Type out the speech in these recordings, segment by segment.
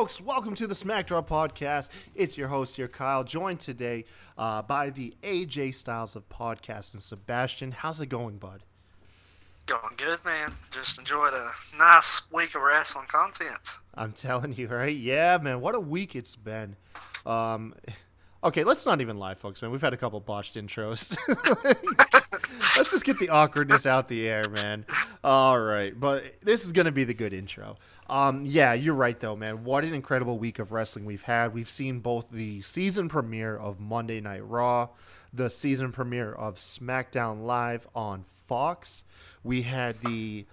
folks? Welcome to the Smack Drop Podcast. It's your host here, Kyle, joined today by the AJ Styles of podcasting, Sebastian. How's it going, bud? Going good, man. Just enjoyed a nice week of wrestling content. I'm telling you, right? Yeah, man, what a week it's been. Okay, let's not even lie, folks, man. We've had a couple botched intros. Let's just get the awkwardness out the air, man. All right, but this is going to be the good intro. Yeah, you're right, though, man. What an incredible week of wrestling we've had. We've seen both the season premiere of Monday Night Raw, the season premiere of SmackDown Live on Fox. We had the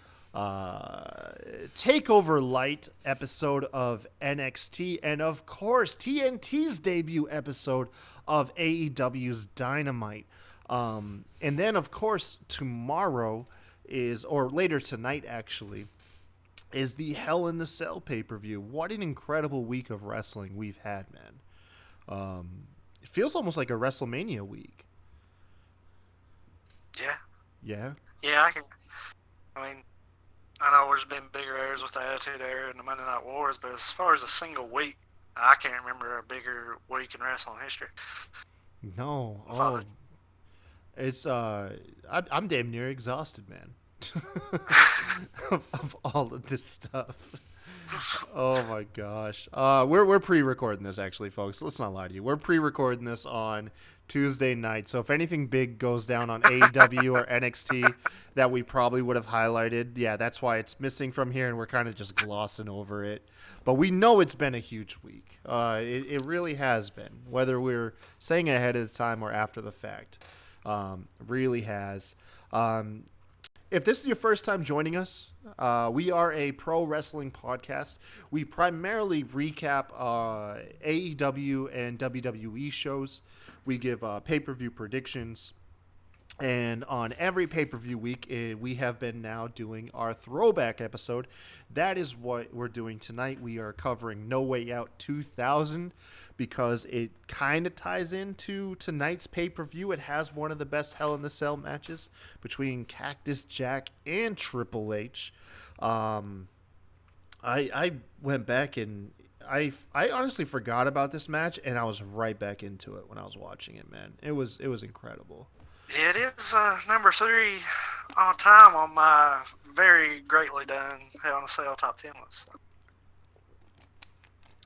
Takeover Light episode of NXT, and of course TNT's debut episode of AEW's Dynamite. And then of course tomorrow or later tonight actually, is the Hell in the Cell pay-per-view. What an incredible week of wrestling we've had, man. It feels almost like a WrestleMania week. Yeah. Yeah? Yeah, I mean, I know there's been bigger eras with the Attitude Era and the Monday Night Wars, but as far as a single week, I can't remember a bigger week in wrestling history. No. Oh. It's I'm damn near exhausted, man. of all of this stuff. Oh my gosh. We're pre-recording this actually, folks. Let's not lie to you. We're pre-recording this on Tuesday night. So if anything big goes down on AEW or NXT that we probably would have highlighted, yeah, that's why it's missing from here, and we're kind of just glossing over it. But we know it's been a huge week. It really has been, whether we're saying it ahead of the time or after the fact. Really has. If this is your first time joining us, we are a pro wrestling podcast. We primarily recap AEW and WWE shows. We give pay-per-view predictions. And on every pay-per-view week, we have been now doing our throwback episode. That is what we're doing tonight. We are covering No Way Out 2000 because it kind of ties into tonight's pay-per-view. It has one of the best Hell in the Cell matches between Cactus Jack and Triple H. I went back and I honestly forgot about this match, and I was right back into it when I was watching it, man. It was incredible. It is number 3 on time on my very greatly done Hell in a Cell top 10 list. So.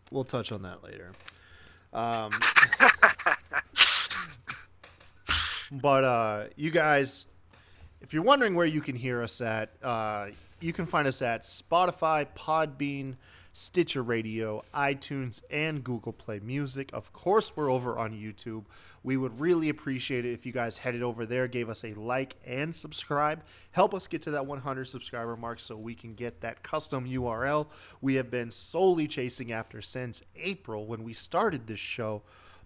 We'll touch on that later. But you guys, if you're wondering where you can hear us at, you can find us at Spotify, Podbean, Stitcher Radio, iTunes, and Google Play Music. Of course, we're over on YouTube. We would really appreciate it if you guys headed over there, gave us a like and subscribe. Help us get to that 100 subscriber mark so we can get that custom URL we have been solely chasing after since April when we started this show.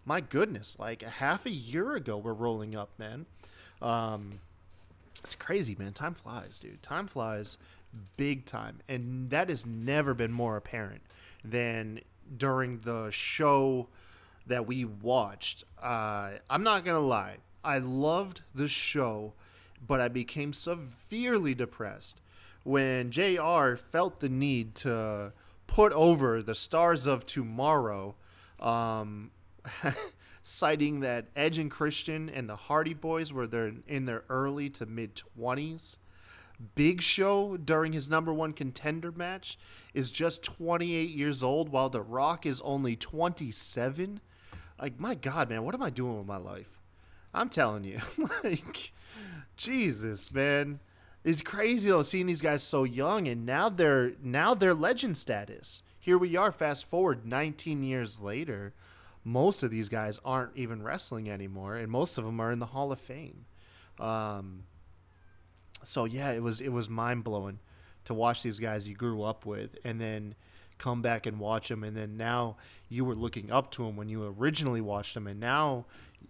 My goodness, like a half a year ago we're rolling up, man. It's crazy, man. Time flies, dude. Time flies. Big time, and that has never been more apparent than during the show that we watched. I'm not gonna lie, I loved the show, but I became severely depressed when JR felt the need to put over the Stars of Tomorrow, citing that Edge and Christian and the Hardy Boys were in their early to mid 20s. Big Show, during his number one contender match, is just 28 years old, while The Rock is only 27. Like, my God, man, what am I doing with my life? I'm telling you, like, Jesus, man, it's crazy though seeing these guys so young, and now they're legend status. Here we are, fast forward 19 years later. Most of these guys aren't even wrestling anymore, and most of them are in the Hall of Fame. So yeah, it was mind-blowing to watch these guys you grew up with and then come back and watch them, and then now you were looking up to them when you originally watched them, and now,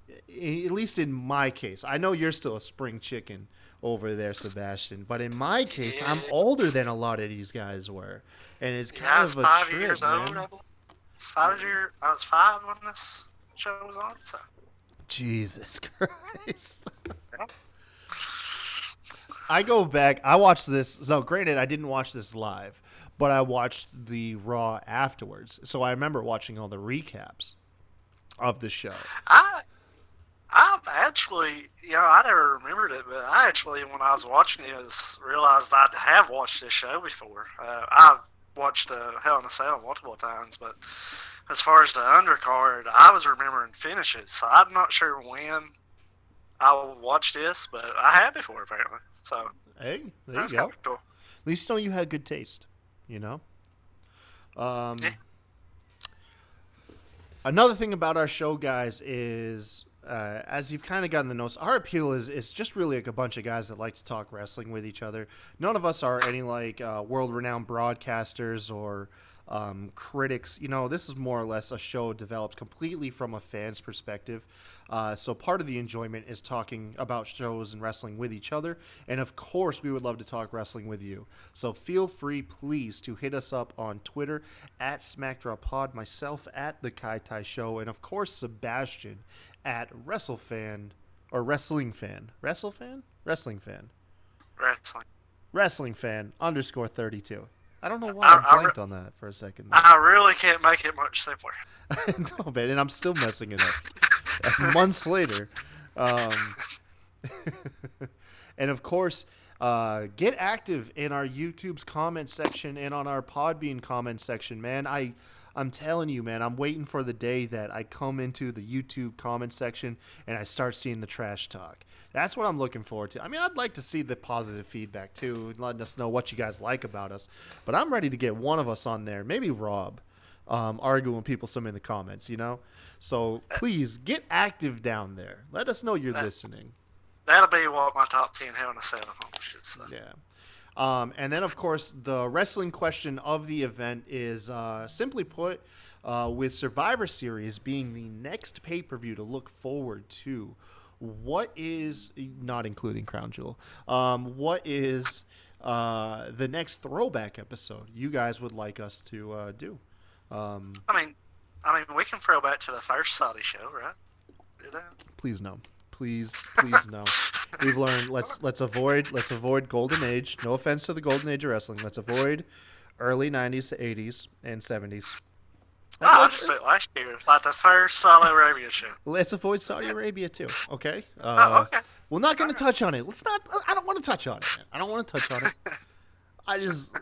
at least in my case, I know you're still a spring chicken over there, Sebastian, but in my case, I'm older than a lot of these guys were, and it's kind of a 5 trip, years man. old, I believe. I was 5 when this show was on, so. Jesus Christ. I go back. I watched this. So, granted, I didn't watch this live, but I watched the Raw afterwards. So I remember watching all the recaps of the show. I I've actually, I never remembered it, but I actually, when I was watching it, realized I have watched this show before. I've watched Hell in a Cell multiple times, but as far as the undercard, I was remembering finishes, so I'm not sure when I watched this, but I have before apparently. So Hey, there you that's go. kind of cool. At least you know you had good taste. You know. Yeah. Another thing about our show, guys, is as you've kind of gotten the notes, our appeal is just really like a bunch of guys that like to talk wrestling with each other. None of us are any like world-renowned broadcasters or critics. This is more or less a show developed completely from a fan's perspective. So part of the enjoyment is talking about shows and wrestling with each other. And of course, we would love to talk wrestling with you. So feel free, please, to hit us up on Twitter at SmackDrawPod, myself at TheKyTyShow, and of course, Sebastian at WrestleFan or Wrestling Fan. WrestleFan? Wrestling Fan. Wrestling. Wrestling Fan _32. I don't know why I blanked on that for a second. I really can't make it much simpler. No, man, and I'm still messing it up. Months later. And of course, get active in our YouTube's comment section and on our Podbean comment section, man. I'm telling you, man, I'm waiting for the day that I come into the YouTube comment section and I start seeing the trash talk. That's what I'm looking forward to. I mean, I'd like to see the positive feedback, too, letting us know what you guys like about us. But I'm ready to get one of us on there, maybe Rob, arguing with people some in the comments, So please get active down there. Let us know you're listening. That'll be what my top 10 Hell in a Cell should say. Yeah. And then, of course, the wrestling question of the event is, simply put, with Survivor Series being the next pay-per-view to look forward to, what is, not including Crown Jewel, what is the next throwback episode you guys would like us to do? I mean, we can throw back to the first Saudi show, right? Do that? Please no. Please no. We've learned let's avoid golden age. No offense to the golden age of wrestling. Let's avoid early 90s to 80s and 70s. I just meant last year, like the first Saudi Arabia show. Let's avoid Saudi Arabia too. Okay. Okay. We're not going to touch on it. I don't want to touch on it. Man. I don't want to touch on it.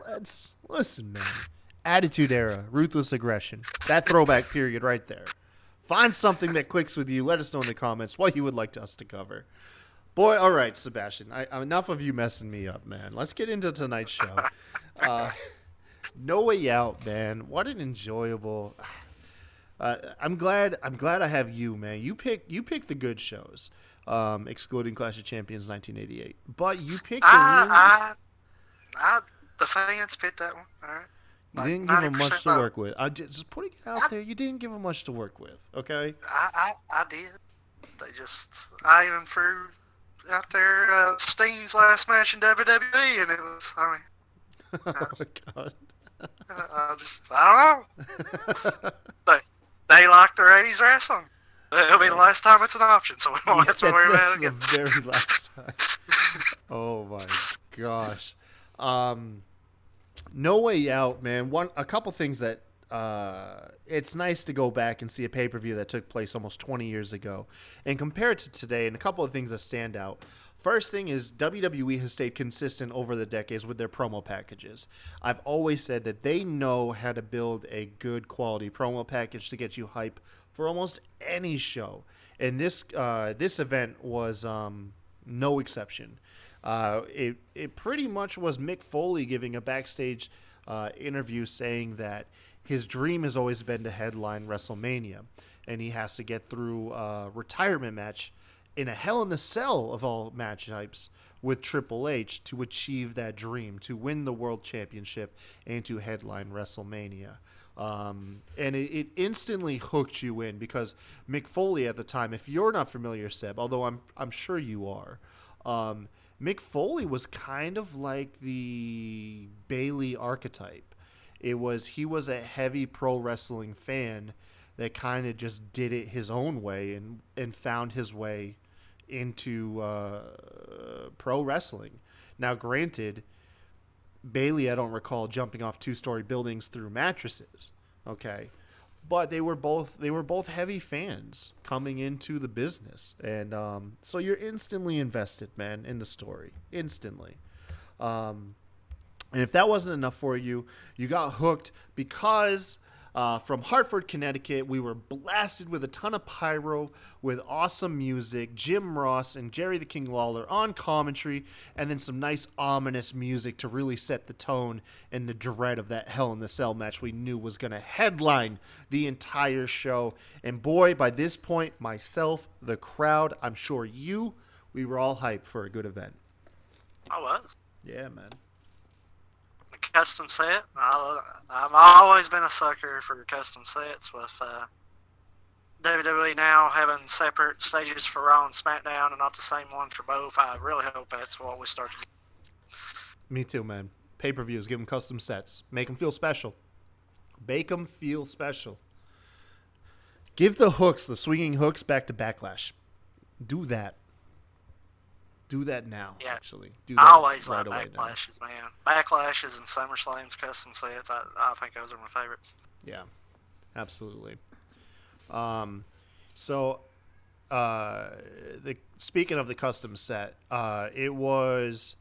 Let's listen, man. Attitude Era, ruthless aggression. That throwback period right there. Find something that clicks with you. Let us know in the comments what you would like us to cover. Boy, all right, Sebastian. Enough of you messing me up, man. Let's get into tonight's show. No Way Out, man. What an enjoyable. I'm glad I have you, man. You pick the good shows, excluding Clash of Champions 1988. But you picked the fans picked that one. All right. You didn't give them much to work with. Just putting it out there, you didn't give them much to work with, okay? I did. I even threw out there Sting's last match in WWE, and it was, oh, my God. I don't know. They like their 80s wrestling. It'll be the last time it's an option, so we won't have to worry about it again. That's the very last time. Oh, my gosh. No Way Out, man. A couple things that it's nice to go back and see a pay-per-view that took place almost 20 years ago and compare it to today, and a couple of things that stand out. First thing is WWE has stayed consistent over the decades with their promo packages. I've always said that they know how to build a good quality promo package to get you hype for almost any show, and this event was no exception. It pretty much was Mick Foley giving a backstage interview saying that his dream has always been to headline WrestleMania, and he has to get through a retirement match in a Hell in a Cell of all match types with Triple H to achieve that dream, to win the World Championship and to headline WrestleMania. And it instantly hooked you in because Mick Foley at the time, if you're not familiar, Seb, although I'm sure you are, Mick Foley was kind of like the Bayley archetype. He was a heavy pro wrestling fan that kind of just did it his own way and found his way into pro wrestling. Now, granted, Bailey, I don't recall jumping off 2-story buildings through mattresses. Okay, but they were both heavy fans coming into the business, and so you're instantly invested, man, in the story, instantly. Um, and if that wasn't enough for you, you got hooked because from Hartford, Connecticut, we were blasted with a ton of pyro, with awesome music, Jim Ross and Jerry the King Lawler on commentary, and then some nice ominous music to really set the tone and the dread of that Hell in the Cell match we knew was going to headline the entire show. And boy, by this point, myself, the crowd, I'm sure you, we were all hyped for a good event. I was. Yeah, man. A custom set. I've always been a sucker for custom sets with WWE now having separate stages for Raw and SmackDown and not the same one for both. I really hope that's what we start to get. Me too, man. Pay-per-views, give them custom sets. Make them feel special. Make them feel special. Give the hooks, the swinging hooks, back to Backlash. Do that. Do that now, Yeah. actually. Do that I always right like away now. Backlashes, man. Backlashes and SummerSlam's custom sets. I think those are my favorites. Yeah, absolutely. So, speaking of the custom set, it was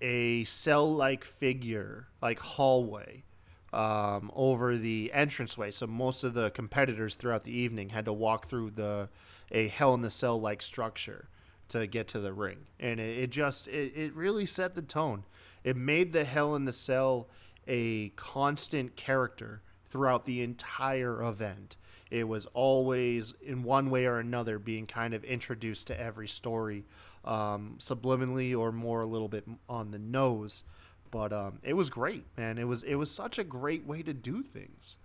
a cell-like figure, like hallway, over the entranceway. So most of the competitors throughout the evening had to walk through a Hell in the Cell-like structure to get to the ring, and it really set the tone. It made the Hell in the Cell a constant character throughout the entire event. It was always, in one way or another, being kind of introduced to every story, subliminally or more a little bit on the nose. But it was great, man. It was such a great way to do things.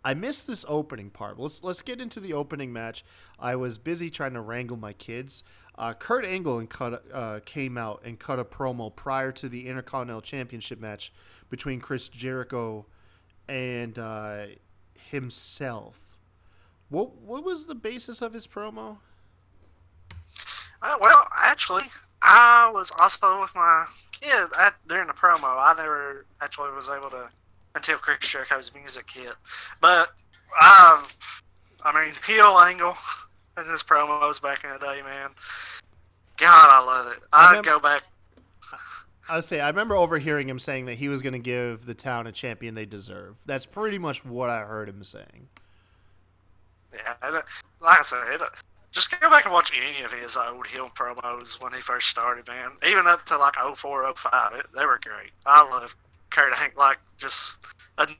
I missed this opening part. Let's get into the opening match. I was busy trying to wrangle my kids. Kurt Angle came out and cut a promo prior to the Intercontinental Championship match between Chris Jericho and himself. What was the basis of his promo? Well, actually, I was also with my kid during the promo. I never actually was able to until Chris Jericho's music hit. But I mean, heel Angle in his promos back in the day, man. God, I love it. I'd go back. I would say I remember overhearing him saying that he was going to give the town a champion they deserve. That's pretty much what I heard him saying. Yeah, like I said, just go back and watch any of his old heel promos when he first started, man. Even up to like 04, 05, they were great. I love Kurt Angle. Like, just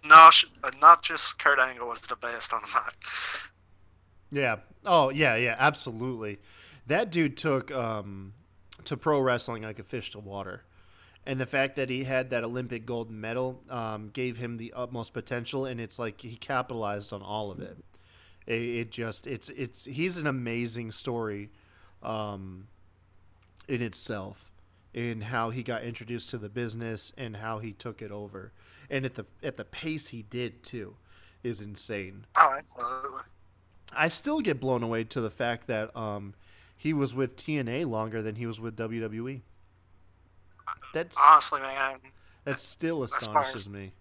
not just Kurt Angle was the best on the mic. Yeah. Oh, yeah, absolutely. That dude took to pro wrestling like a fish to water. And the fact that he had that Olympic gold medal gave him the utmost potential, and it's like he capitalized on all of it. He's an amazing story in itself, in how he got introduced to the business and how he took it over, and at the pace he did too, is insane. Oh, absolutely. I still get blown away to the fact that he was with TNA longer than he was with WWE. That's honestly, man. That still astonishes me.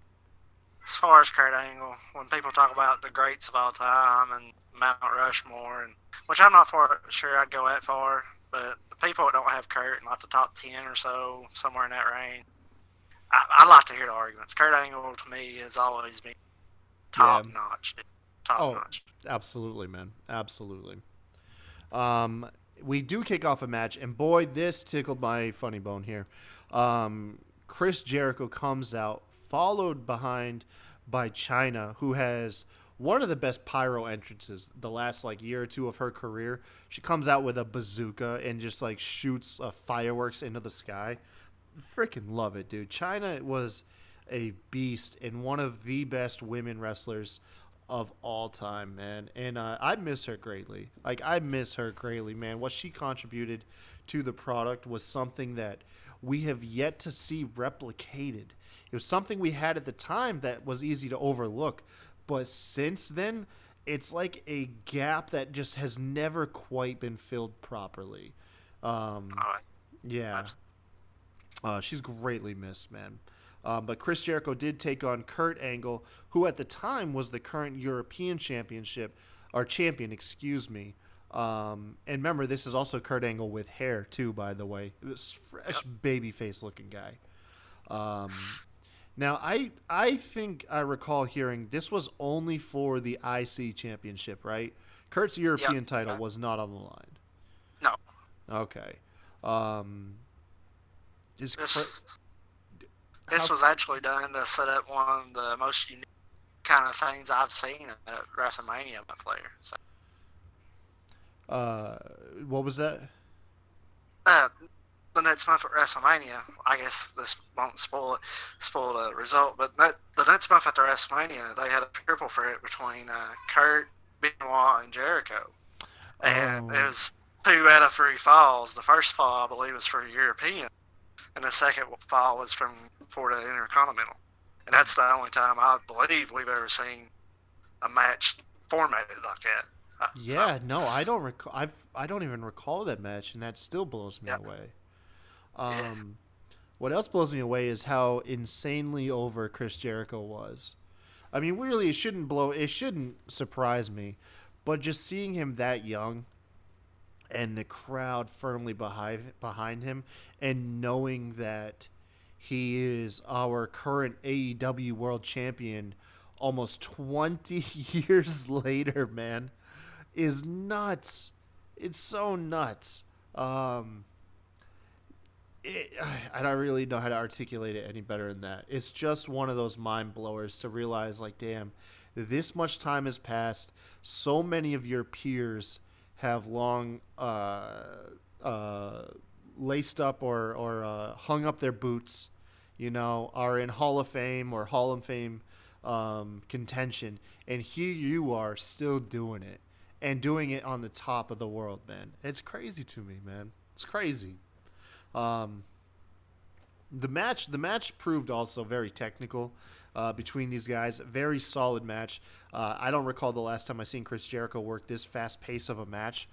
As far as Kurt Angle, when people talk about the greats of all time and Mount Rushmore, and which I'm not sure I'd go that far, but the people that don't have Kurt in like the top 10 or so, somewhere in that range, I'd like to hear the arguments. Kurt Angle to me has always been top notch. Top notch. Absolutely, man. Absolutely. We do kick off a match, and boy, this tickled my funny bone here. Chris Jericho comes out, followed behind by Chyna, who has one of the best pyro entrances the last year or two of her career. She comes out with a bazooka and just shoots fireworks into the sky. Freaking love it, dude. Chyna was a beast and one of the best women wrestlers of all time, man. And I miss her greatly. I miss her greatly, man. What she contributed to the product was something that we have yet to see replicated. It was something we had at the time that was easy to overlook. But since then, it's like a gap that just has never quite been filled properly. Yeah. She's greatly missed, man. But Chris Jericho did take on Kurt Angle, who at the time was the current European championship or champion, excuse me. And remember, this is also Kurt Angle with hair too, by the way. It was fresh, Yep. baby face looking guy. Now, I think I recall hearing this was only for the IC championship, right? Kurt's Yep. European title Yeah. was not on the line. No. Okay. Um, is This how this was actually done to set up one of the most unique kind of things I've seen at WrestleMania month later. So, uh, what was that? uh, the next month at WrestleMania, I guess this won't spoil the result, but the next month after WrestleMania, they had a triple threat between Kurt, Benoit, and Jericho, and it Oh, was 2 out of 3 falls. The first fall, I believe, was for European, and the second fall was for the Intercontinental, and that's the only time I believe we've ever seen a match formatted like that. So, yeah. No, I don't recall. I don't even recall that match, and that still blows me yeah, away. yeah, Um, what else blows me away is how insanely over Chris Jericho was. I mean, really, it shouldn't surprise me, but just seeing him that young and the crowd firmly behind him, and knowing that he is our current AEW World Champion almost 20 years later, man, is nuts. It's so nuts. Um, it, I don't really know how to articulate it any better than that. It's just one of those mind blowers to realize, like, damn, this much time has passed. So many of your peers have long uh, laced up or hung up their boots, are in Hall of Fame or Hall of Fame contention. And here you are still doing it and doing it on the top of the world, man. It's crazy to me, man. It's crazy. Um, the match proved also very technical between these guys. Very solid match. I don't recall the last time I seen Chris Jericho work this fast pace of a match.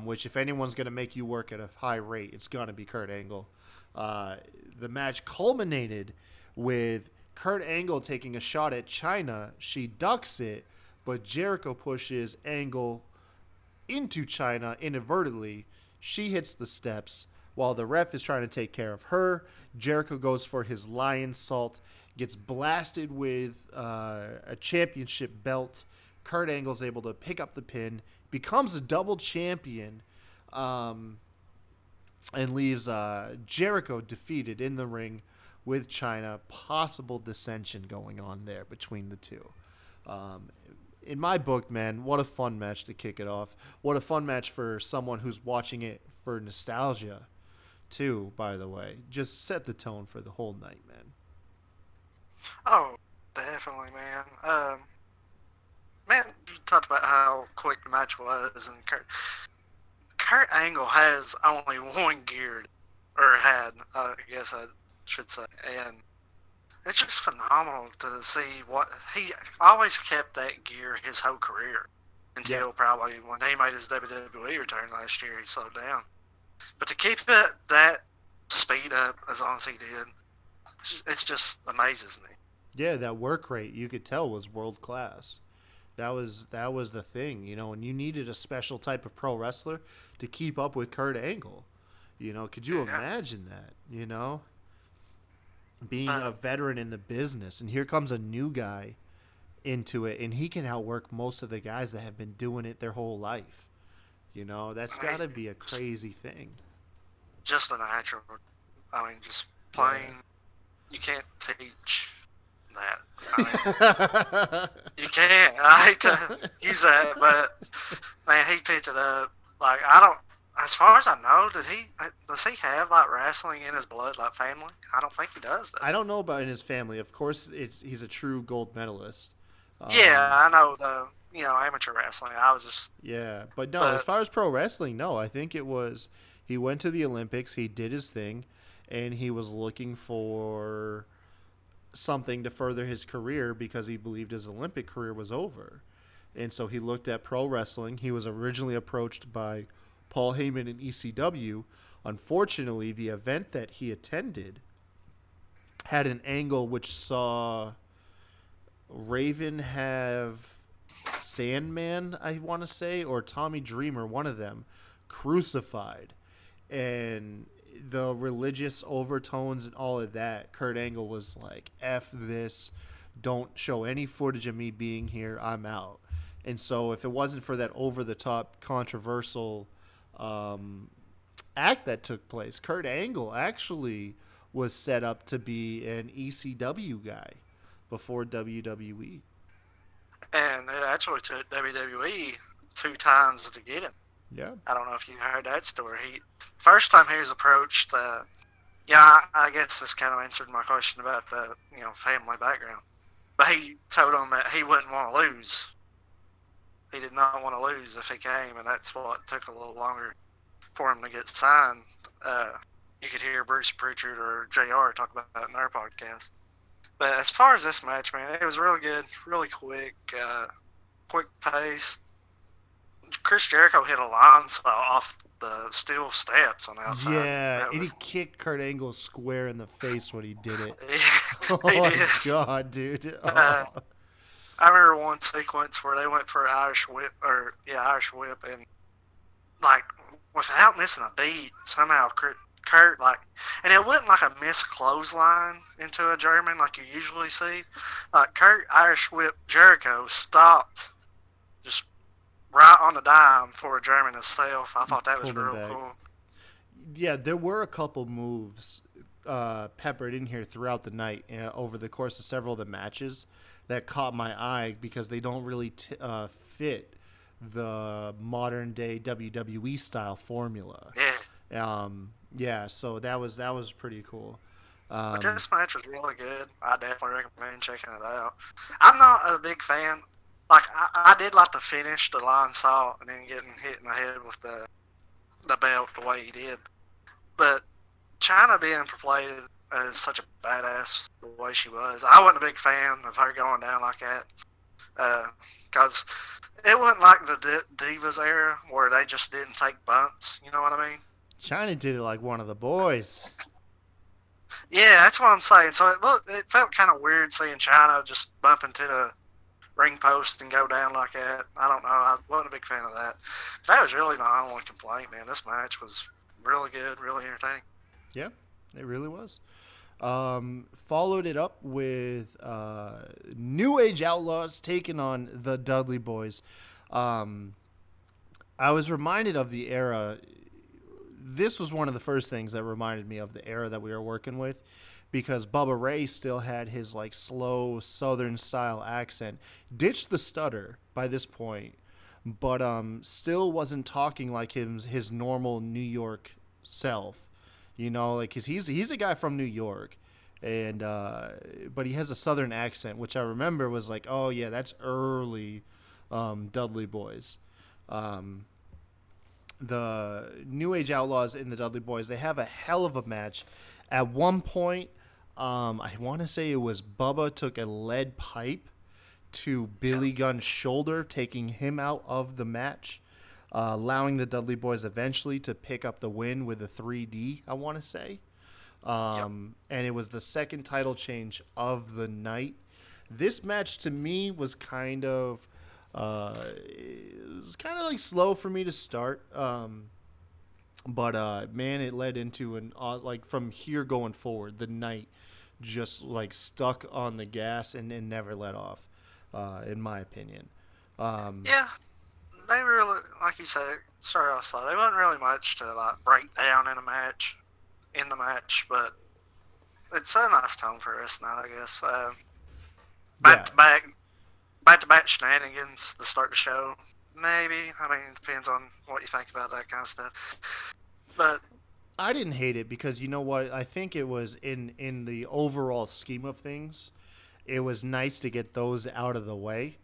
Which, if anyone's gonna make you work at a high rate, it's gonna be Kurt Angle. The match culminated with Kurt Angle taking a shot at China. She ducks it, but Jericho pushes Angle into China inadvertently. She hits the steps while the ref is trying to take care of her. Jericho goes for his lion salt, gets blasted with a championship belt. Kurt Angle's able to pick up the pin, becomes a double champion, um, and leaves Jericho defeated in the ring with China. Possible dissension going on there between the two. Um, in my book, man, what a fun match to kick it off. What a fun match for someone who's watching it for nostalgia, too, by the way. Just set the tone for the whole night, man. oh, definitely, man. Man, you talked about how quick the match was, and Kurt Angle has only one gear, or had, I guess I should say, and it's just phenomenal to see what he always kept that gear his whole career Yeah. until probably when he made his WWE return last year, he slowed down. But to keep it that speed up as long as he did, it just amazes me. Yeah, that work rate you could tell was world class. That was the thing, and you needed a special type of pro wrestler to keep up with Kurt Angle. Could you Yeah. imagine that? Being a Uh, veteran in the business, and here comes a new guy into it, and he can outwork most of the guys that have been doing it their whole life. That's I got mean, to be a crazy thing. just a natural. I mean, just Yeah. plain. You can't teach that. I mean, you can't. I hate to use that, but man, he picked it up. Like I don't. As far as I know, does he have like wrestling in his blood, like family? I don't think he does though. I don't know about in his family. Of course, he's a true gold medalist. Yeah, Um, I know the amateur wrestling. I was just, Yeah, but no, as but far as pro wrestling, no. I think it was he went to the Olympics, he did his thing, and he was looking for something to further his career because he believed his Olympic career was over. And so he looked at pro wrestling. He was originally approached by Paul Heyman in ECW. Unfortunately, the event that he attended had an angle which saw Raven have Sandman, I want to say, or Tommy Dreamer, one of them, crucified. And the religious overtones and all of that, Kurt Angle was like, F this, don't show any footage of me being here, I'm out. And so if it wasn't for that over-the-top controversial act that took place, Kurt Angle actually was set up to be an ECW guy before WWE. And it actually took WWE 2 times to get him. Yeah. I don't know if you heard that story. First time he was approached, yeah, I guess this kind of answered my question about the family background. But he told him that he wouldn't want to lose. He did not want to lose if he came, and that's what took a little longer for him to get signed. You could hear Bruce Pritchard or JR talk about that in their podcast. But as far as this match, man, it was really good, really quick, quick pace. Chris Jericho hit a line saw off the steel steps on the outside. Yeah, and he kicked Kurt Angle square in the face when he did it. He Oh my did. god, dude. Oh. I remember one sequence where they went for Irish whip, and like without missing a beat, somehow Kurt and it wasn't like a missed clothesline into a German like you usually see. Like Kurt Irish whip Jericho stopped just right on the dime for a German itself. I thought that was real cool. Yeah, there were a couple moves peppered in here throughout the night over the course of several of the matches that caught my eye because they don't really fit the modern day WWE style formula. Yeah. Yeah, so that was pretty cool. But this match was really good. I definitely recommend checking it out. I'm not a big fan. Like I did like the finish, the line saw, and then getting hit in the head with the belt the way he did. But China being portrayed as such a badass the way she was, I wasn't a big fan of her going down like that. Because it wasn't like the Divas era where they just didn't take bumps. You know what I mean? China did it like one of the boys. Yeah, that's what I'm saying. So it felt kind of weird seeing China just bump into the ring post and go down like that. I don't know. I wasn't a big fan of that. That was really my only complaint, man. This match was really good, really entertaining. Yeah, it really was. Followed it up with New Age Outlaws taking on the Dudley Boys. I was reminded of the era. This was one of the first things that reminded me of the era that we were working with, because Bubba Ray still had his like slow Southern style accent, ditched the stutter by this point, but still wasn't talking like his normal New York self. You know, like he's a guy from New York, and but he has a Southern accent, which I remember was like, oh yeah, that's early Dudley Boys. The New Age Outlaws and the Dudley Boys, they have a hell of a match. At one point, I want to say it was Bubba took a lead pipe to Billy Gunn's shoulder, taking him out of the match, allowing the Dudley Boys eventually to pick up the win with a 3D, I want to say. And it was the second title change of the night. This match to me was kind of like slow for me to start. But man, it led into like from here going forward, the night just like stuck on the gas and never let off, in my opinion. Yeah, they really, like you said, started off slow. There wasn't really much to like break down in the match, but it's a nice tone for us now, I guess. Back to back shenanigans to start the show. Maybe. I mean, it depends on what you think about that kind of stuff. But I didn't hate it because, you know what, I think it was in the overall scheme of things, it was nice to get those out of the way,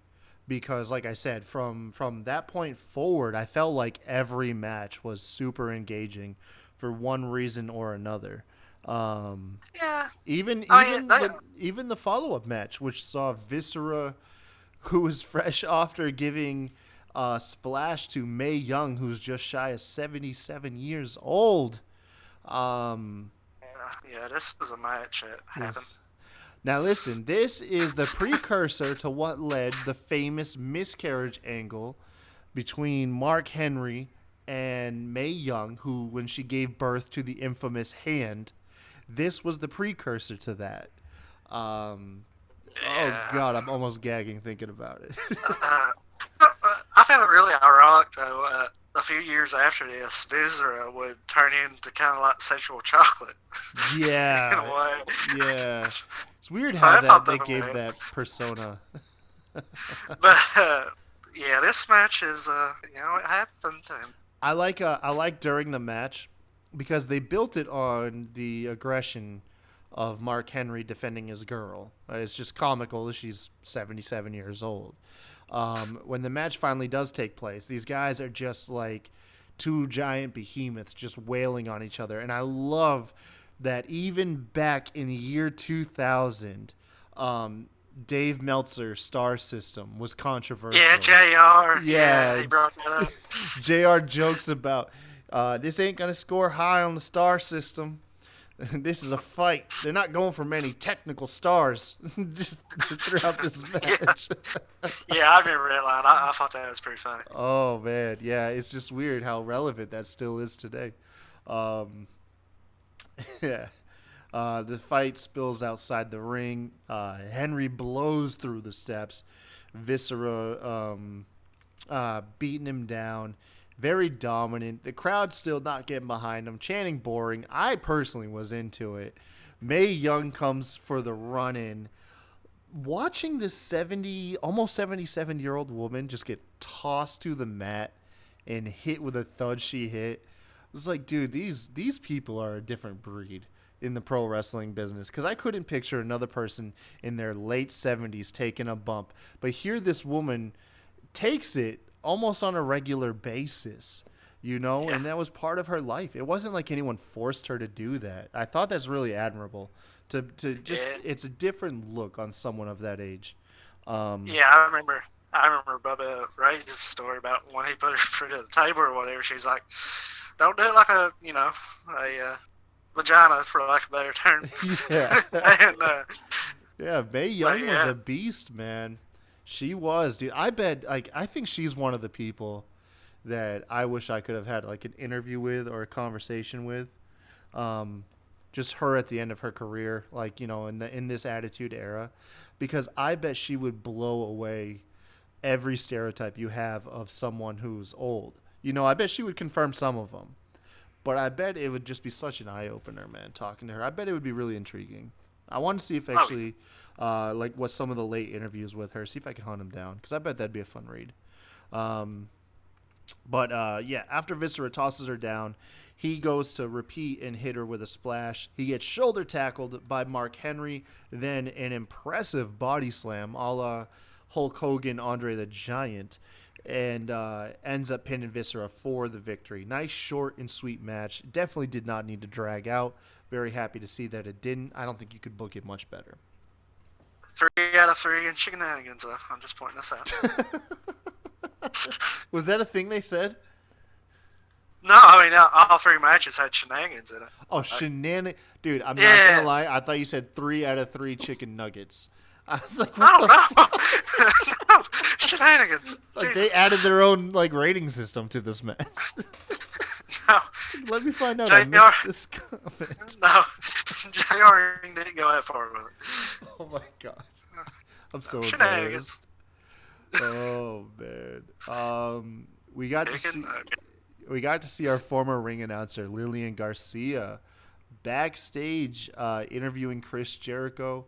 because like I said, from that point forward, I felt like every match was super engaging for one reason or another. yeah, Even the follow-up match, which saw Viscera, who was fresh after giving splash to Mae Young, who's just shy of 77 years old. Um, Yeah, this was a match that happened. this. Now listen, this is the precursor to what led the famous miscarriage angle between Mark Henry and Mae Young, who, when she gave birth to the infamous hand, this was the precursor to that. Um, oh Yeah. God, I'm almost gagging thinking about it. Uh, I found it really ironic, though. A few years after this, Vizera would turn into kind of like sexual chocolate in a Yeah, way. yeah. It's weird So how I that thought that they was gave weird. that persona. But yeah, this match is, it happened. And I like during the match because they built it on the aggression of Mark Henry defending his girl. It's just comical that she's 77 years old. When the match finally does take place, these guys are just like two giant behemoths just wailing on each other. And I love that even back in year 2000, Dave Meltzer's star system was yeah, controversial. JR. Yeah, Yeah, he brought that up. JR jokes about this ain't going to score high on the star system. This is a fight. They're not going for many technical stars just throughout this Yeah, match. yeah, I remember that line. I thought that was pretty funny. Oh man, yeah, it's just weird how relevant that still is today. Um, yeah, the fight spills outside the ring. Henry blows through the steps. Viscera beating him down. Very dominant. The crowd's still not getting behind him. Chanting boring. I personally was into it. Mae Young comes for the run in. Watching this almost 77-year-old woman just get tossed to the mat and hit with a thud she hit. It was like, dude, these people are a different breed in the pro wrestling business, because I couldn't picture another person in their late 70s taking a bump. But here this woman takes it almost on a regular basis, Yeah, and that was part of her life. It wasn't like anyone forced her to do that. I thought that's really admirable. To just, yeah, it's a different look on someone of that age. Um, yeah. I remember Bubba Ray's story about when he put her through the table or whatever. She's like, "Don't do it like a vagina, for lack of a better term." yeah, and yeah. Mae but Young was yeah, a beast, man. She was, dude. I bet, like, I think she's one of the people that I wish I could have had like an interview with or a conversation with. Um, just her at the end of her career, like, in this attitude era, because I bet she would blow away every stereotype you have of someone who's old. I bet she would confirm some of them, but I bet it would just be such an eye opener, man. Talking to her, I bet it would be really intriguing. I want to see if oh actually, like, what some of the late interviews with her, see if I can hunt them down, because I bet that'd be a fun read. Um, but yeah, after Viscera tosses her down, he goes to repeat and hit her with a splash. He gets shoulder tackled by Mark Henry, then an impressive body slam a la Hulk Hogan, Andre the Giant, and ends up pinning Viscera for the victory. Nice, short, and sweet match. Definitely did not need to drag out. Very happy to see that it didn't. I don't think you could book it much better. 3 out of 3 in shenanigans. I'm just pointing this out. Was that a thing they said? No, I mean all 3 matches had shenanigans in it. Oh, shenanigans. Dude, I'm not going to Yeah, lie. I thought you said 3 out of 3 chicken nuggets. I was like, what no, the no, fuck? no, shenanigans. Like, they Jesus, added their own, like, rating system to this match. no, Let me find out. I Jr. missed this comment. No, Jr. didn't go that far with it. Oh, my God. I'm so No, embarrassed. shenanigans. Oh, man. We got to see... Chicken nugget. We got to see our former ring announcer Lillian Garcia backstage interviewing Chris Jericho,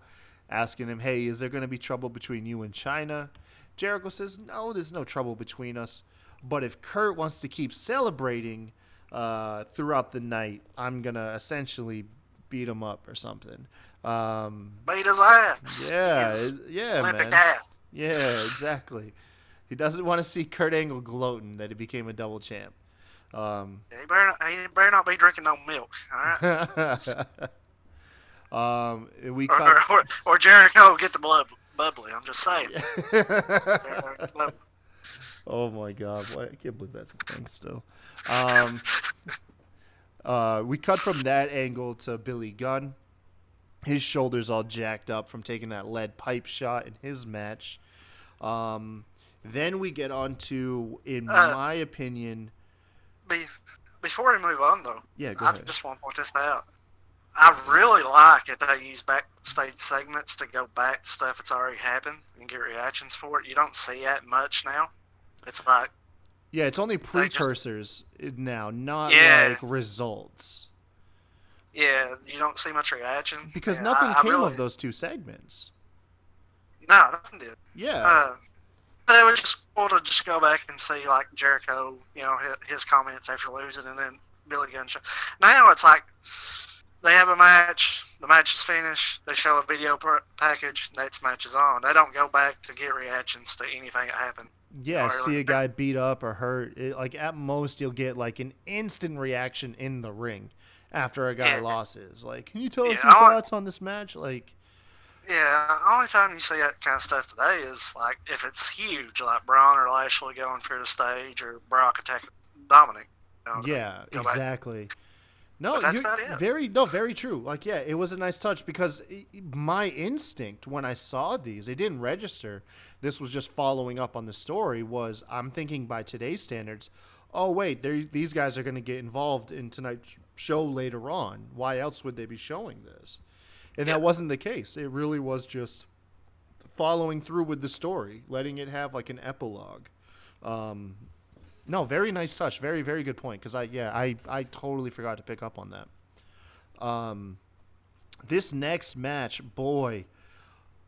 asking him, "Hey, is there going to be trouble between you and China?" Jericho says, "No, there's no trouble between us. But if Kurt wants to keep celebrating throughout the night, I'm gonna essentially beat him up or something." Beat his ass. Yeah, His yeah, Olympic man. ass. Yeah, exactly. He doesn't want to see Kurt Angle gloating that he became a double champ. Yeah, he better not be drinking no milk, all right? We Or, cut. or, or, or Jericho get the blood bubbly. I'm just saying. Oh my god, what? I can't believe that's a thing still. We cut from that angle to Billy Gunn. His shoulders all jacked up from taking that lead pipe shot in his match. Then we get on to, in Uh, my opinion, be, Before we move on, though, yeah, go I ahead. just want to point this out. I really like that they use backstage segments to go back to stuff that's already happened and get reactions for it. You don't see that much now. It's like Yeah, it's only they just, precursors now, not yeah, like results. yeah, you don't see much reaction. Because Yeah, nothing I came really, of those two segments. no, nothing did. Yeah. Uh, but it was just cool to just go back and see like Jericho, his comments after losing, and then Billy Gunn show. Now it's like they have a match, the match is finished, they show a video package, next match is on. They don't go back to get reactions to anything that happened. Yeah, see a Earlier. guy beat up or hurt. Like, at most, you'll get, like, an instant reaction in the ring after a guy Yeah, losses. Like, can you tell us yeah, your thoughts on this match? Like, yeah. Only time you see that kind of stuff today is like if it's huge, like Braun or Lashley going through the stage, or Brock attacking Dominic. They yeah, go back, exactly. No, but that's you're about it. very true. Like, yeah, it was a nice touch because my instinct when I saw these, it didn't register. This was just following up on the story. Was I'm thinking by today's standards, oh wait, these guys are going to get involved in tonight's show later on. Why else would they be showing this? And Yeah, that wasn't the case. It really was just following through with the story, letting it have like an epilogue. Um, no, very nice touch. Very, very good point. Because I totally forgot to pick up on that. This next match, boy,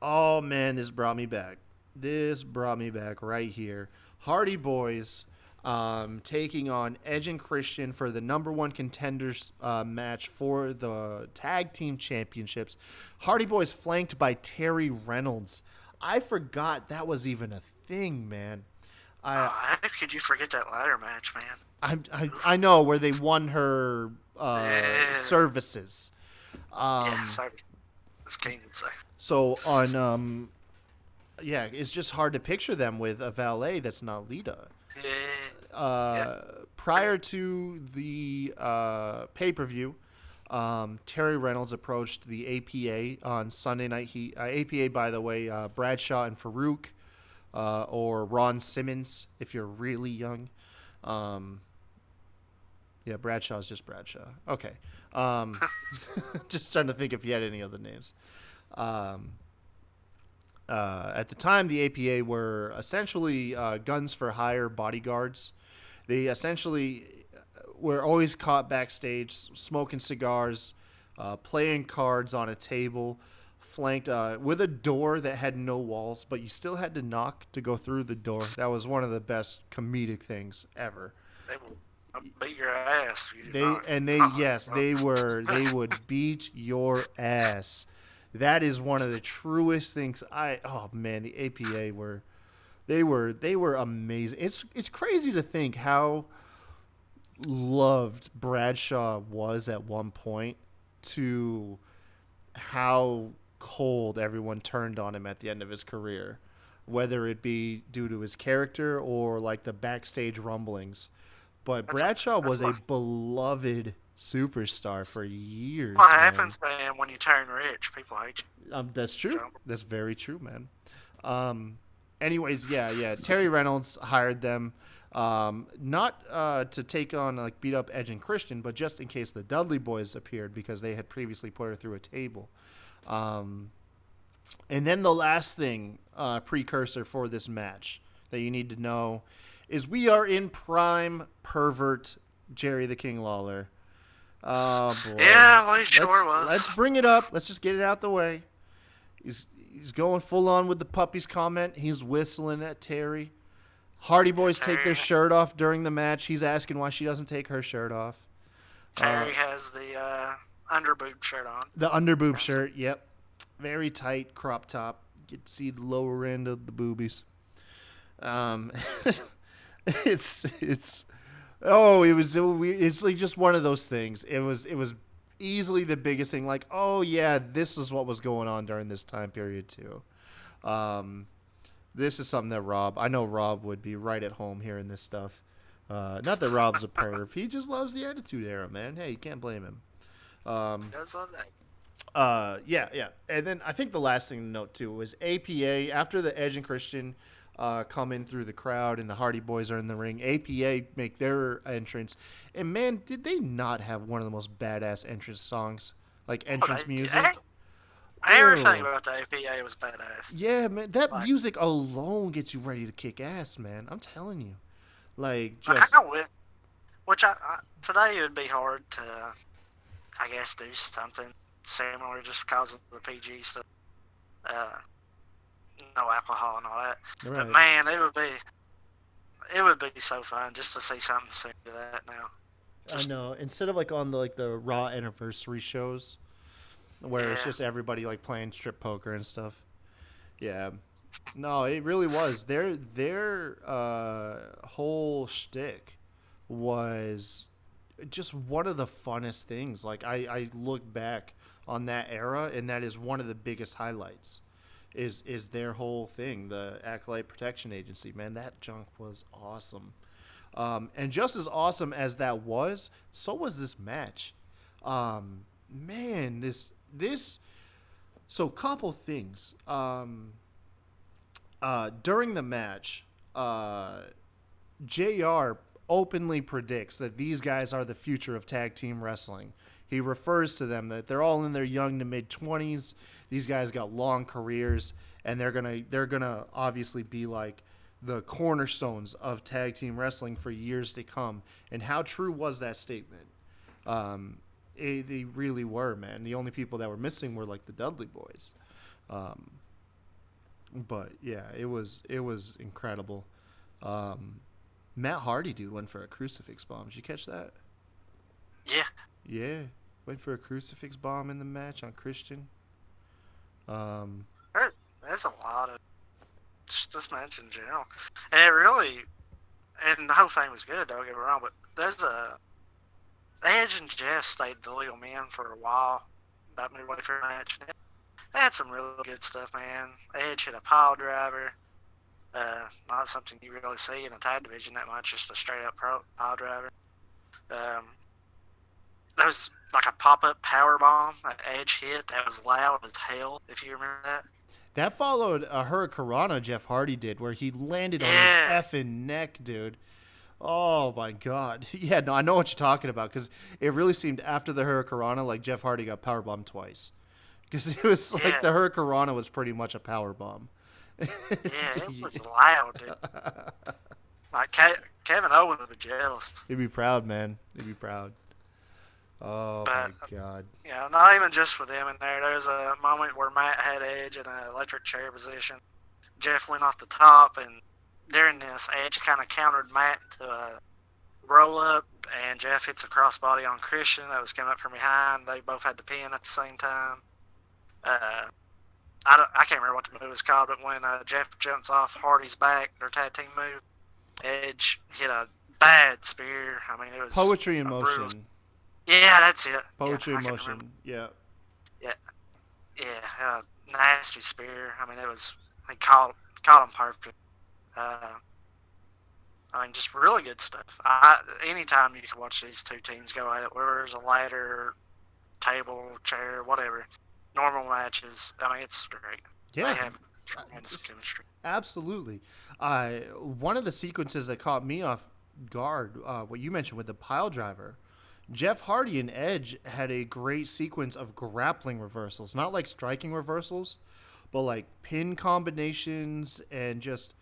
oh man, this brought me back. This brought me back right here. Hardy Boys taking on Edge and Christian for the number one contenders match for the tag team championships. Hardy Boys flanked by Terry Reynolds. I forgot that was even a thing, man. I how could you forget that ladder match, man? I know where they won her Yeah, services. yeah. Sorry, as King would say. So on yeah, it's just hard to picture them with a valet that's not Lita. Yeah, yeah. Prior to the pay per view, Terry Reynolds approached the APA on Sunday Night Heat. APA, by the way, Bradshaw and Farouk, or Ron Simmons, if you're really young. Yeah, Bradshaw's just Bradshaw. Okay. Just trying to think if he had any other names. At the time, the APA were essentially guns for hire bodyguards. They essentially were always caught backstage smoking cigars, playing cards on a table, flanked with a door that had no walls, but you still had to knock to go through the door. That was one of the best comedic things ever. They will beat your ass if you do They not. and they yes, they would beat your ass. That is one of the truest things. Oh man, the APA were amazing. It's crazy to think how loved Bradshaw was at one point to how cold everyone turned on him at the end of his career, whether it be due to his character or like the backstage rumblings. But That's Bradshaw that's was a beloved superstar for years, what man. happens, man, when you turn rich. People hate That's you. true. That's very true, man. Anyways, yeah. Terry Reynolds hired them, not to take on like beat up Edge and Christian, but just in case the Dudley Boys appeared because they had previously put her through a table. And then the last thing, precursor for this match that you need to know is we are in prime pervert Jerry the King Lawler. Oh boy. Yeah, well, he sure was. Let's bring it up. Let's just get it out the way. He's going full on with the puppies comment. He's whistling at Terry. Hardy Boys take their shirt off during the match. He's asking why she doesn't take her shirt off. Terry has the underboob shirt on. The underboob shirt, yep. Very tight crop top. You can see the lower end of the boobies. It's like just one of those things. It was easily the biggest thing. Like, oh yeah, this is what was going on during this time period too. This is something that I know Rob would be right at home hearing this stuff. Not that Rob's a perv. He just loves the Attitude Era, man. Hey, you can't blame him. That's on that. Yeah. And then I think the last thing to note, too, was APA. After the Edge and Christian come in through the crowd and the Hardy Boys are in the ring, APA make their entrance. And, man, did they not have one of the most badass entrance songs? Like, entrance music? Everything about the APA was badass. Yeah, man. That Like, music alone gets you ready to kick ass, man. I'm telling you. Like, I just. with which today it would be hard to, I guess, do something similar just because of the PG stuff. Uh, no alcohol and all that. Right. But man, it would be so fun just to see something similar to that now. I know. Instead of, like, on the Raw anniversary shows where it's just everybody, like, playing strip poker and stuff. Yeah. No, it really was. Their whole shtick was just one of the funnest things. Like I look back on that era, and that is one of the biggest highlights. Is their whole thing, the Acolyte Protection Agency? Man, that junk was awesome. And just as awesome as that was, so was this match. Man, this. So, couple things. During the match, JR openly predicts that these guys are the future of tag team wrestling. He refers to them that they're all in their young to mid 20s. These guys got long careers, and they're gonna obviously be like the cornerstones of tag team wrestling for years to come. And how true was that statement? They really were, man. The only people that were missing were like the Dudley Boys. But yeah, it was incredible. Matt Hardy, dude, went for a crucifix bomb. Did you catch that? Yeah. Yeah, went for a crucifix bomb in the match on Christian. That's a lot of just this match in general, and it really, and the whole thing was good. Don't get me wrong, but there's Edge and Jeff stayed the legal men for a while, about midway through the match. They had some really good stuff, man. Edge hit a pile driver. Not something you really see in a tag division that much, just a straight up pile driver. There was like a pop-up power bomb that Edge hit that was loud as hell, if you remember that. That followed a Hurricanrana Jeff Hardy did, where he landed on his effing neck, dude. Oh my god. Yeah, no, I know what you're talking about, because it really seemed after the Hurricanrana like Jeff Hardy got powerbombed twice. Because it was like the Hurricanrana was pretty much a power bomb. Yeah, it was loud, dude. Like Kevin Owens would be jealous. He'd be proud, man. He'd be proud. Oh my god. Yeah, not even just for them in there. There was a moment where Matt had Edge in an electric chair position. Jeff went off the top, and during this, Edge kind of countered Matt to a roll up, and Jeff hits a crossbody on Christian that was coming up from behind. They both had the pin at the same time. I can't remember what the move was called, but when Jeff jumps off Hardy's back, their tag team move, Edge hit a bad spear. I mean, it was Poetry in Motion. Brutal. Yeah, that's it. Poetry in Motion. Yeah. Yeah, nasty spear. I mean, it was, they caught him perfect. I mean, just really good stuff. Anytime you can watch these two teams go at it, whether there's a ladder, table, chair, whatever, normal matches, I mean, it's great. Yeah. They have tremendous chemistry. Absolutely. One of the sequences that caught me off guard, what you mentioned with the pile driver, Jeff Hardy and Edge had a great sequence of grappling reversals, not like striking reversals, but like pin combinations, and just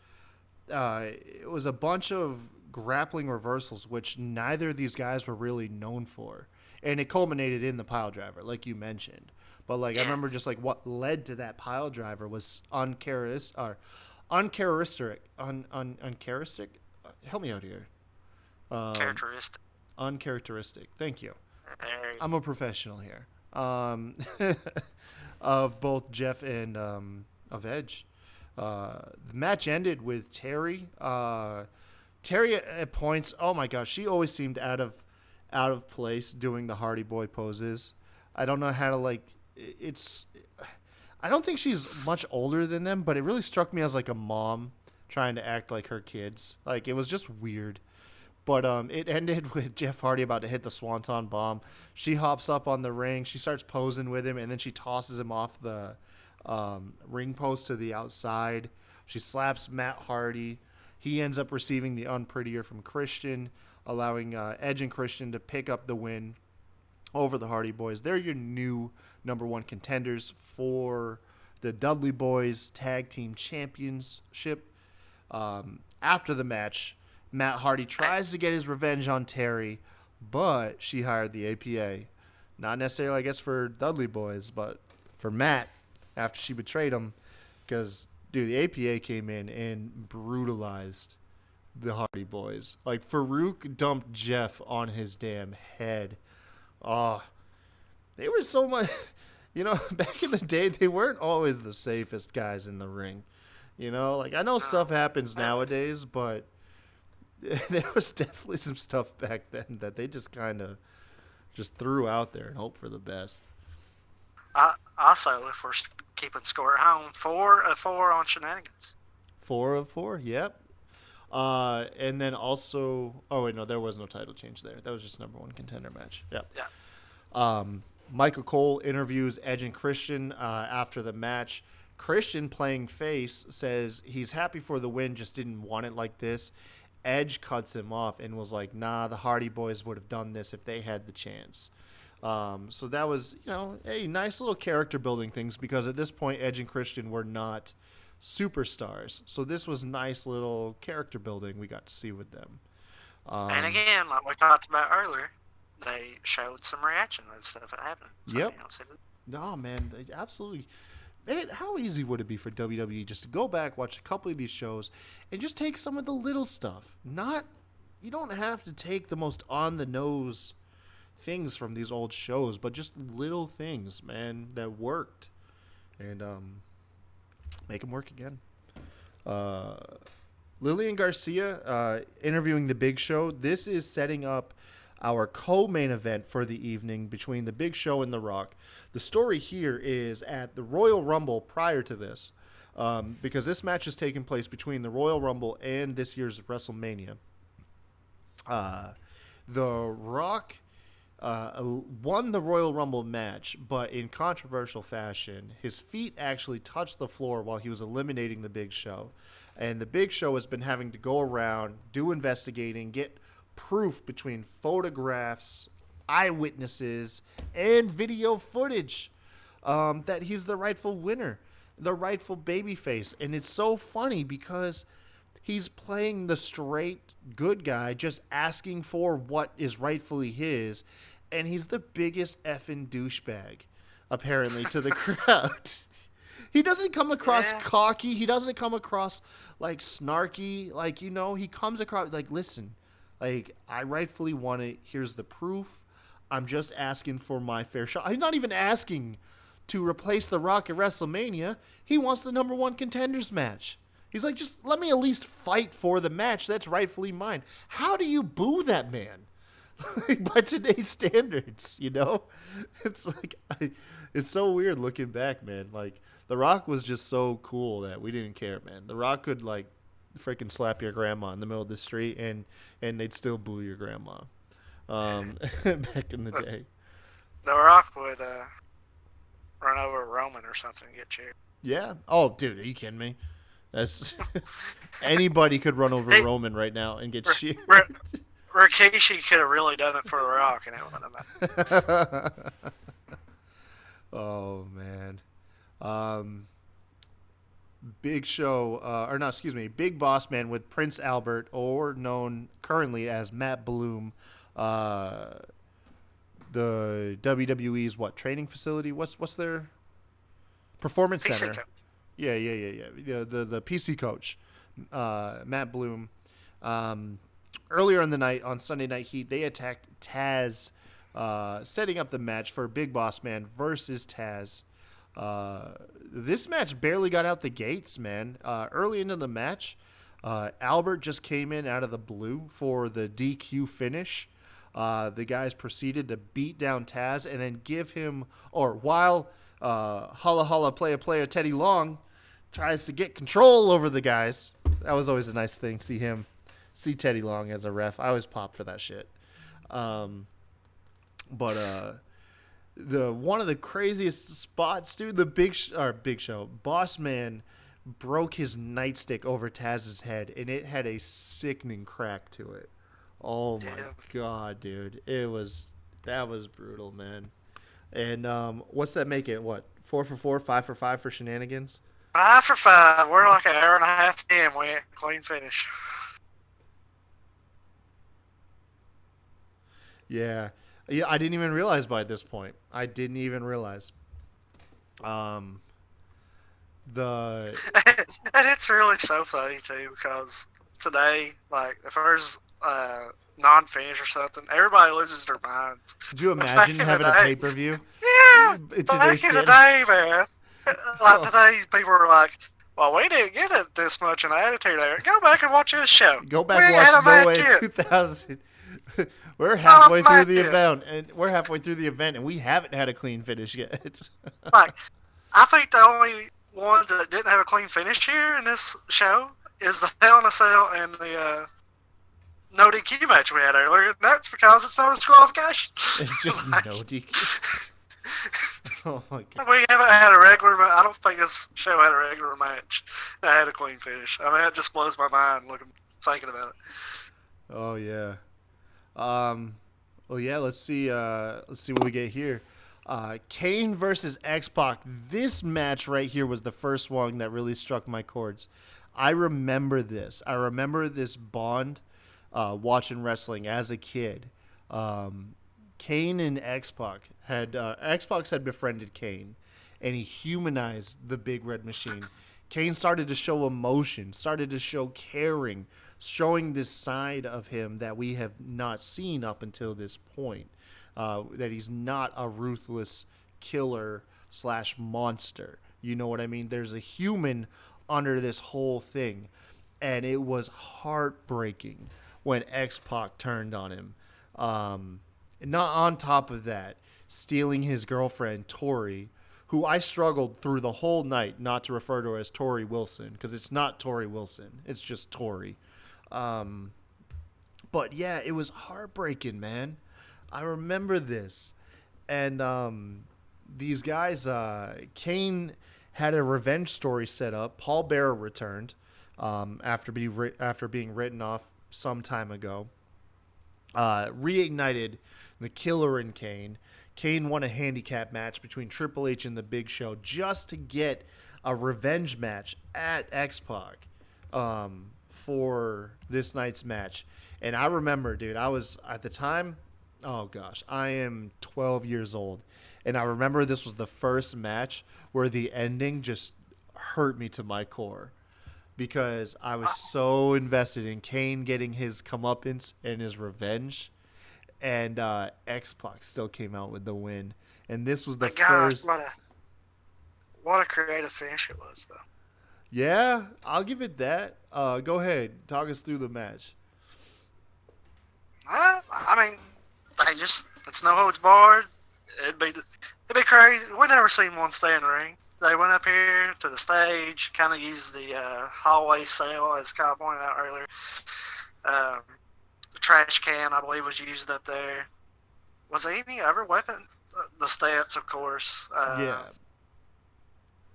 it was a bunch of grappling reversals, which neither of these guys were really known for, and it culminated in the pile driver, like you mentioned. But like I remember, just like what led to that pile driver was uncharacteristic. Help me out here. Characteristic. Uncharacteristic. Thank you. I'm a professional here. Of both Jeff and of Edge. The match ended with Terry. Terry at points, oh my gosh, she always seemed out of place doing the Hardy Boy poses. I don't know how to I don't think she's much older than them, but it really struck me as like a mom trying to act like her kids. Like it was just weird. But it ended with Jeff Hardy about to hit the Swanton bomb. She hops up on the ring. She starts posing with him, and then she tosses him off the ring post to the outside. She slaps Matt Hardy. He ends up receiving the unprettier from Christian, allowing Edge and Christian to pick up the win over the Hardy Boys. They're your new number one contenders for the Dudley Boys Tag Team Championship. After the match, Matt Hardy tries to get his revenge on Terry, but she hired the APA. Not necessarily, I guess, for Dudley Boys, but for Matt after she betrayed him. Because, dude, the APA came in and brutalized the Hardy Boys. Like, Farouk dumped Jeff on his damn head. Oh, they were so much... You know, back in the day, they weren't always the safest guys in the ring. You know, like, I know stuff happens nowadays, but... There was definitely some stuff back then that they just kind of just threw out there and hope for the best. Also, if we're keeping score at home, 4 of 4 on shenanigans. 4 of 4, yep. And then also, oh wait, no, there was no title change there. That was just number one contender match. Yep. Yeah. Michael Cole interviews Edge and Christian after the match. Christian, playing face, says he's happy for the win, just didn't want it like this. Edge cuts him off and was like, nah, the Hardy Boys would have done this if they had the chance. So that was, you know, a nice little character building things because at this point, Edge and Christian were not superstars. So this was nice little character building we got to see with them. And again, like we talked about earlier, they showed some reaction to stuff that happened. So, Yep. You know, so No, man, they absolutely. Man, how easy would it be for WWE just to go back, watch a couple of these shows, and just take some of the little stuff? You don't have to take the most on-the-nose things from these old shows, but just little things, man, that worked. And make them work again. Lillian Garcia interviewing The Big Show. This is setting up our co-main event for the evening between The Big Show and The Rock. The story here is at the Royal Rumble prior to this, because this match is taking place between the Royal Rumble and this year's WrestleMania. The Rock won the Royal Rumble match, but in controversial fashion, his feet actually touched the floor while he was eliminating The Big Show. And The Big Show has been having to go around, do investigating, get proof between photographs, eyewitnesses, and video footage that he's the rightful winner, the rightful babyface. And it's so funny because he's playing the straight good guy, just asking for what is rightfully his, and he's the biggest effing douchebag, apparently, to the crowd. He doesn't come across cocky. He doesn't come across, like, snarky. Like, you know, he comes across, like, listen, like, I rightfully won it. Here's the proof. I'm just asking for my fair shot. I'm not even asking to replace The Rock at WrestleMania. He wants the number one contenders match. He's like, just let me at least fight for the match that's rightfully mine. How do you boo that man? By today's standards, you know? It's like, it's so weird looking back, man. Like, The Rock was just so cool that we didn't care, man. The Rock could, like, freaking slap your grandma in the middle of the street and they'd still boo your grandma. Back in the day. The Rock would run over Roman or something and get cheered. Yeah. Oh, dude, are you kidding me? That's anybody could run over Roman right now and get cheered. Rikishi could have really done it for The Rock, and it wouldn't have mattered. Oh man. Big Show, Big Boss Man with Prince Albert, or known currently as Matt Bloom, the WWE's training facility? What's their performance PC center? coach. Yeah. The PC coach, Matt Bloom. Earlier in the night on Sunday Night Heat, they attacked Taz, setting up the match for Big Boss Man versus Taz. This match barely got out the gates, man. Early into the match, Albert just came in out of the blue for the DQ finish. The guys proceeded to beat down Taz and then give him, or while Holla Holla player Teddy Long tries to get control over the guys. That was always a nice thing. See Teddy Long as a ref. I always pop for that shit. But the one of the craziest spots, dude, the Big Show, Boss Man broke his nightstick over Taz's head, and it had a sickening crack to it. Oh my god, dude, that was brutal, man. And what's that make it? What, 4 for 4, 5 for 5 for shenanigans? 5 for 5. We're like an hour and a half in. We ain't clean finish. Yeah, I didn't even realize by this point. I didn't even realize. The And it's really so funny too, because today, like, if there's non-finish or something, everybody loses their minds. Could you imagine having a pay-per-view? Yeah, back in the day, man. Like today, people are like, "Well, we didn't get it this much in Attitude Era. Go back and watch this show. Go back and watch No Way 2000. We're halfway through the event, and we haven't had a clean finish yet. Like, I think the only ones that didn't have a clean finish here in this show is the Hell in a Cell and the no DQ match we had earlier. And that's because it's not a disqualification. It's just like, no DQ. Oh my god. We haven't had a regular. I don't think this show had a regular match that had a clean finish. I mean, it just blows my mind thinking about it. Oh yeah. Well, yeah. Let's see what we get here. Kane versus X-Pac. This match right here was the first one that really struck my chords. I remember this. I remember this bond watching wrestling as a kid. Kane and X-Pac had befriended Kane, and he humanized the Big Red Machine. Kane started to show emotion, started to show caring, showing this side of him that we have not seen up until this point. That he's not a ruthless killer / monster. You know what I mean? There's a human under this whole thing. And it was heartbreaking when X-Pac turned on him. Not on top of that, stealing his girlfriend, Tori, who I struggled through the whole night not to refer to her as Tori Wilson, because it's not Tori Wilson. It's just Tori. But yeah, it was heartbreaking, man. I remember this. And these guys, Kane had a revenge story set up. Paul Bearer returned after being written off some time ago. Reignited the Killer in Kane. Kane won a handicap match between Triple H and the Big Show just to get a revenge match at X-Pac for this night's match. And I remember, dude, I was at the time, oh gosh, I am 12 years old. And I remember this was the first match where the ending just hurt me to my core because I was so invested in Kane getting his comeuppance and his revenge. And X-Pac still came out with the win. And this was the first. What a creative finish it was, though. Yeah, I'll give it that. Go ahead. Talk us through the match. I mean, it's no holds barred. It'd be crazy. We never seen one stay in the ring. They went up here to the stage, kind of used the hallway cell, as Kyle pointed out earlier. The trash can, I believe, was used up there. Was there any other weapon? The steps, of course. Yeah.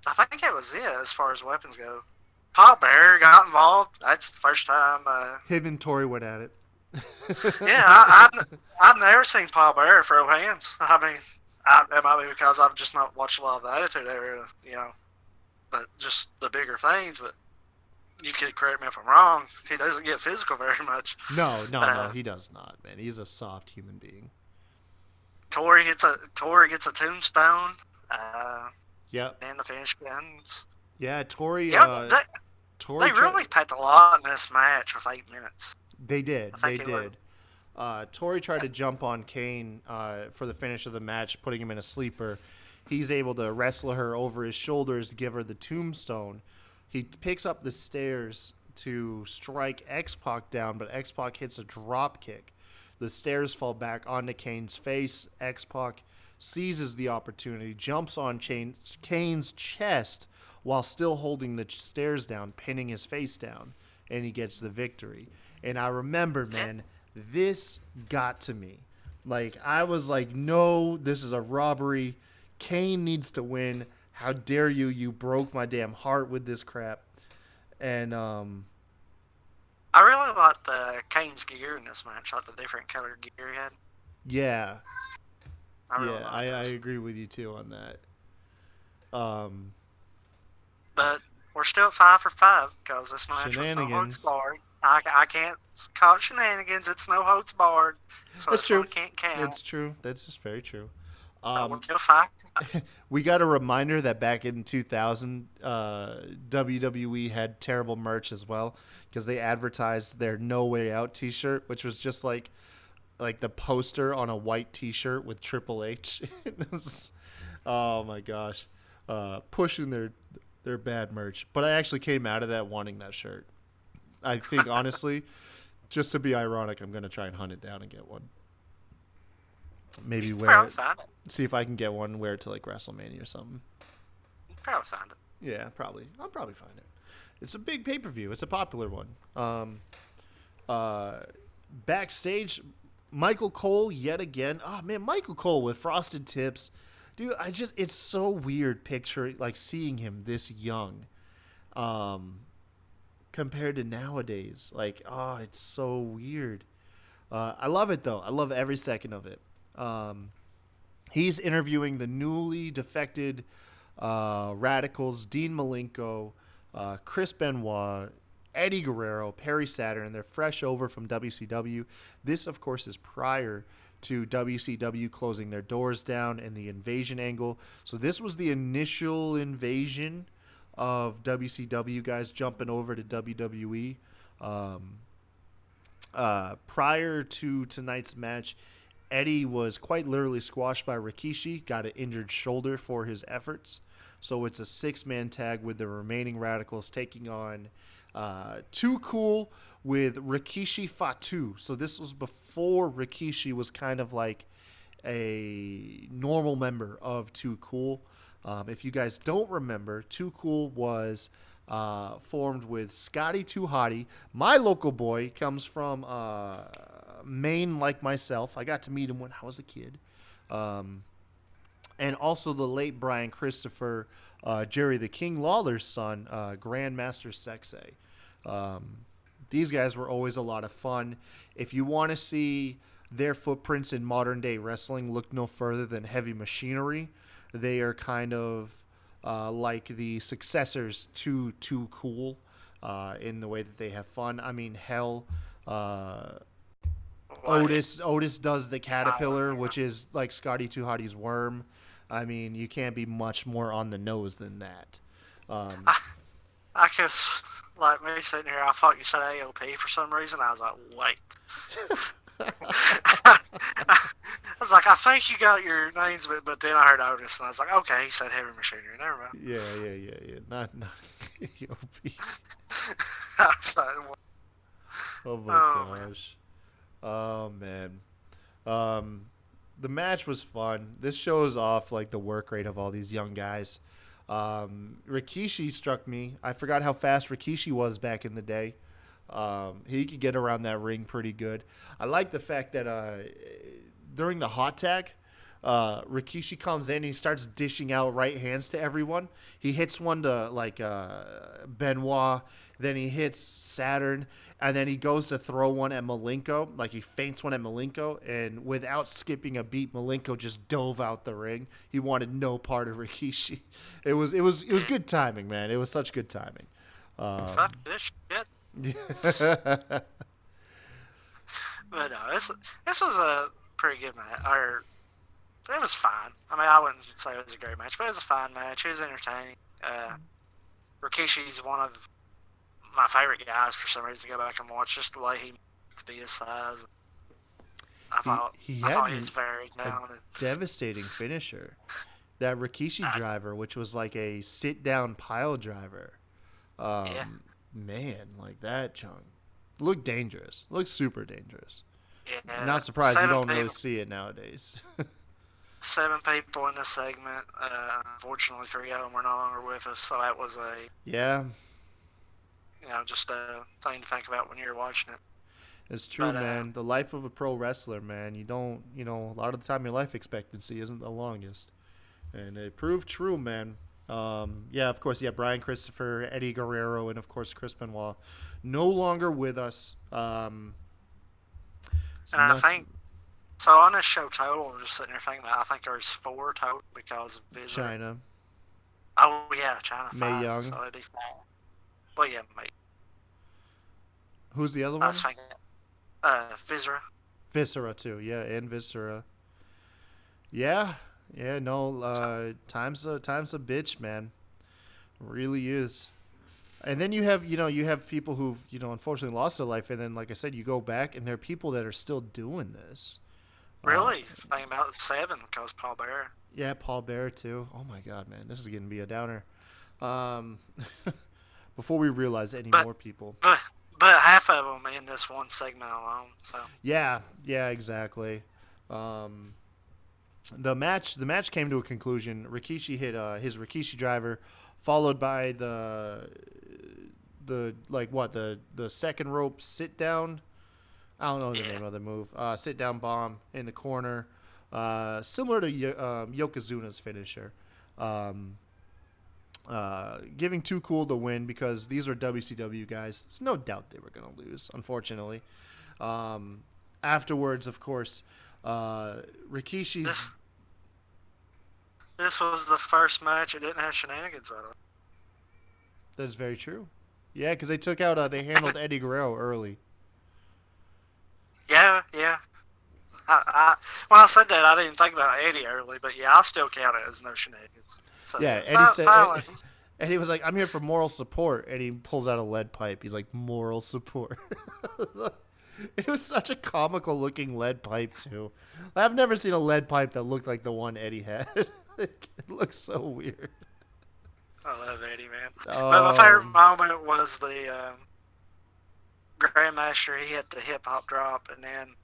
I think it was it as far as weapons go. Paul Bearer got involved. That's the first time. Him and Tori went at it. Yeah, I've never seen Paul Bearer throw hands. I mean, it might be because I've just not watched a lot of the Attitude Era, but just the bigger things. But you could correct me if I'm wrong. He doesn't get physical very much. No, he does not, man. He's a soft human being. Tori gets a tombstone. Yep. And the finish ends. Yeah, Tori. They really packed a lot in this match with 8 minutes. They did. Tori tried to jump on Kane for the finish of the match, putting him in a sleeper. He's able to wrestle her over his shoulders to give her the tombstone. He picks up the stairs to strike X-Pac down, but X-Pac hits a drop kick. The stairs fall back onto Kane's face. X-Pac seizes the opportunity, jumps on Kane's chest while still holding the stairs down, pinning his face down, and he gets the victory. And I remember, Yeah. man, this got to me. Like, I was like, no, this is a robbery. Kane needs to win. How dare you? You broke my damn heart with this crap. And I really liked Kane's gear in this match, like the different colored gear he had. yeah, I really yeah, liked I those. agree with you too on that. But we're still at 5 for 5 because this match was no holds Shenanigans. barred. I can't call it shenanigans. It's no holds barred, so That's this one true. can't count. That's true. That's just very true. But we're still 5 for 5. We got a reminder that back in 2000, WWE had terrible merch as well because they advertised their "No Way Out" T-shirt, which was just like the poster on a white T-shirt with Triple H. Oh my gosh, pushing their bad merch. But I actually came out of that wanting that shirt. I think honestly, just to be ironic, I'm gonna try and hunt it down and get one. Maybe You can wear probably it. find it. See if I can get one. Wear it to like WrestleMania or something. You can probably find it. Yeah, probably. I'll probably find it. It's a big pay per view. It's a popular one. Uh, Backstage, Michael Cole yet again. Oh man, Michael Cole with frosted tips, dude. It's so weird picturing like seeing him this young, um, compared to nowadays. Like, oh, it's so weird. I love it though. I love every second of it. Um, he's interviewing the newly defected Radicals, Dean Malenko, Chris Benoit, Eddie Guerrero, Perry Saturn. They're fresh over from WCW. This, of course, is prior to WCW closing their doors down and the invasion angle. So this was the initial invasion of WCW guys jumping over to WWE. Prior to tonight's match, Eddie was quite literally squashed by Rikishi, got an injured shoulder for his efforts. So it's a 6-man tag with the remaining Radicals taking on Too Cool with Rikishi Fatu. So this was before Rikishi was kind of like a normal member of Too Cool. If you guys don't remember, Too Cool was formed with Scotty Too Hottie. My local boy comes from Maine, like myself. I got to meet him when I was a kid. And also the late Brian Christopher, Jerry the King Lawler's son, Grandmaster Sexay. These guys were always a lot of fun. If you want to see their footprints in modern day wrestling, look no further than Heavy Machinery. They are kind of like the successors to Too Cool in the way that they have fun. I mean, hell, Otis does the caterpillar, which is like Scotty Too Hottie's worm. I mean, you can't be much more on the nose than that. I guess, like me sitting here, I thought you said AOP for some reason. I was like, wait. I was like, I think you got your names, but then I heard Otis, and I was like, okay, he said Heavy Machinery. Never mind. Yeah. Not EOP. I was like, what? Oh my Man. gosh. Oh man. The match was fun. This shows off like the work rate of all these young guys. Rikishi struck me. I forgot how fast Rikishi was back in the day. He could get around that ring pretty good. I like the fact that during the hot tag, Rikishi comes in and he starts dishing out right hands to everyone. He hits one to like Benoit, then he hits Saturn, and then he goes to throw one at Malenko. Like he feints one at Malenko, and without skipping a beat, Malenko just dove out the ring. He wanted no part of Rikishi. It was good timing, man. It was such good timing. Fuck this shit. But no, this was a pretty good match. Or it was fine. I mean, I wouldn't say it was a great match, but it was a fine match. It was entertaining. Rikishi's one of my favorite guys for some reason to go back and watch, just the way he to be his size. I thought he was very talented. Devastating finisher. That Rikishi driver, which was like a sit-down pile driver. Yeah. Man, like that chunk. Looked dangerous. Looked super dangerous. Yeah. Not surprised you don't really people- see it nowadays. 7 people in this segment. Unfortunately, 3 of them are no longer with us, so that was Yeah, just a thing to think about when you're watching it. it's true, But man. The life of a pro wrestler, man. You don't, a lot of the time your life expectancy isn't the longest. And it proved true, man. Yeah, of course, yeah, Brian Christopher, Eddie Guerrero, and of course Chris Benoit, no longer with us. It's and I nuts. think so on this show total. I'm just sitting there thinking that I think there's 4 total because of Visitor. China, Oh yeah, China Mae 5, Young. so it'd be 5. But yeah, mate. Who's the other I was one? thinking, Viscera. Viscera too. Yeah, and Viscera. Yeah, yeah. No, So, time's a bitch, man. Really is. And then you have people who've unfortunately lost their life, and then like I said, you go back and there are people that are still doing this. Uh, really, thinking about 7 because Paul Bearer. yeah, Paul Bear too. Oh my God, man, this is gonna be a downer. Um, before we realize any But more people. but but half of them in this one segment alone. So Yeah, yeah, exactly. Um, the match came to a conclusion. Rikishi hit his Rikishi driver, followed by the like what the second rope sit down. I don't know the yeah, name of the move. Sit down bomb in the corner, similar to Yokozuna's finisher. Um, giving Too Cool the win because these were WCW guys. There's no doubt they were going to lose, unfortunately. Afterwards, of course, Rikishi's. this this was the first match it didn't have shenanigans on it. That is very true. Yeah, because they took out, they handled Eddie Guerrero early. Yeah, yeah. When I said that, I didn't think about Eddie early, but yeah, I still count it as no shenanigans. So Yeah, yeah, Eddie said, finally. and he was like, "I'm here for moral support," and he pulls out a lead pipe. He's like, "Moral support." It was such a comical looking lead pipe too. I've never seen a lead pipe that looked like the one Eddie had. It looks so weird. I love Eddie, man. But my favorite Um, moment was the Grandmaster. He hit the hip hop drop, and then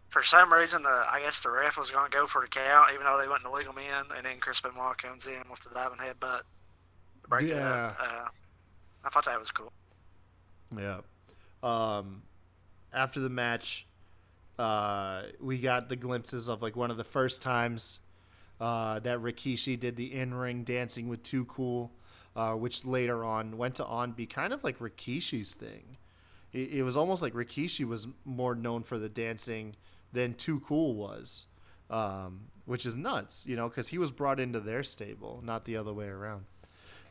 for some reason, I guess the ref was going to go for the count, even though they wouldn't illegal in. And then Chris Benoit comes in with the diving headbutt to break it yeah, up. I thought that was cool. yeah. Um, After the match, we got the glimpses of like one of the first times that Rikishi did the in-ring dancing with Too Cool, which later on went to be kind of like Rikishi's thing. It was almost like Rikishi was more known for the dancing than Too Cool was, which is nuts, because he was brought into their stable, not the other way around.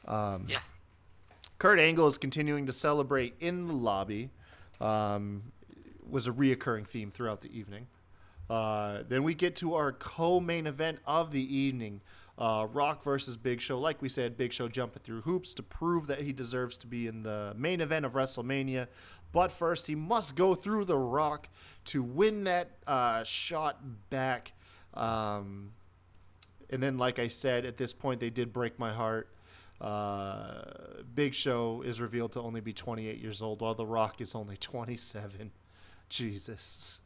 Yeah. Kurt Angle is continuing to celebrate in the lobby. Was a reoccurring theme throughout the evening. Then we get to our co-main event of the evening, Rock versus Big Show. Like we said, Big Show jumping through hoops to prove that he deserves to be in the main event of WrestleMania. But first, he must go through the Rock to win that shot back. And then, like I said, at this point, they did break my heart. Big Show is revealed to only be 28 years old, while The Rock is only 27. Jesus.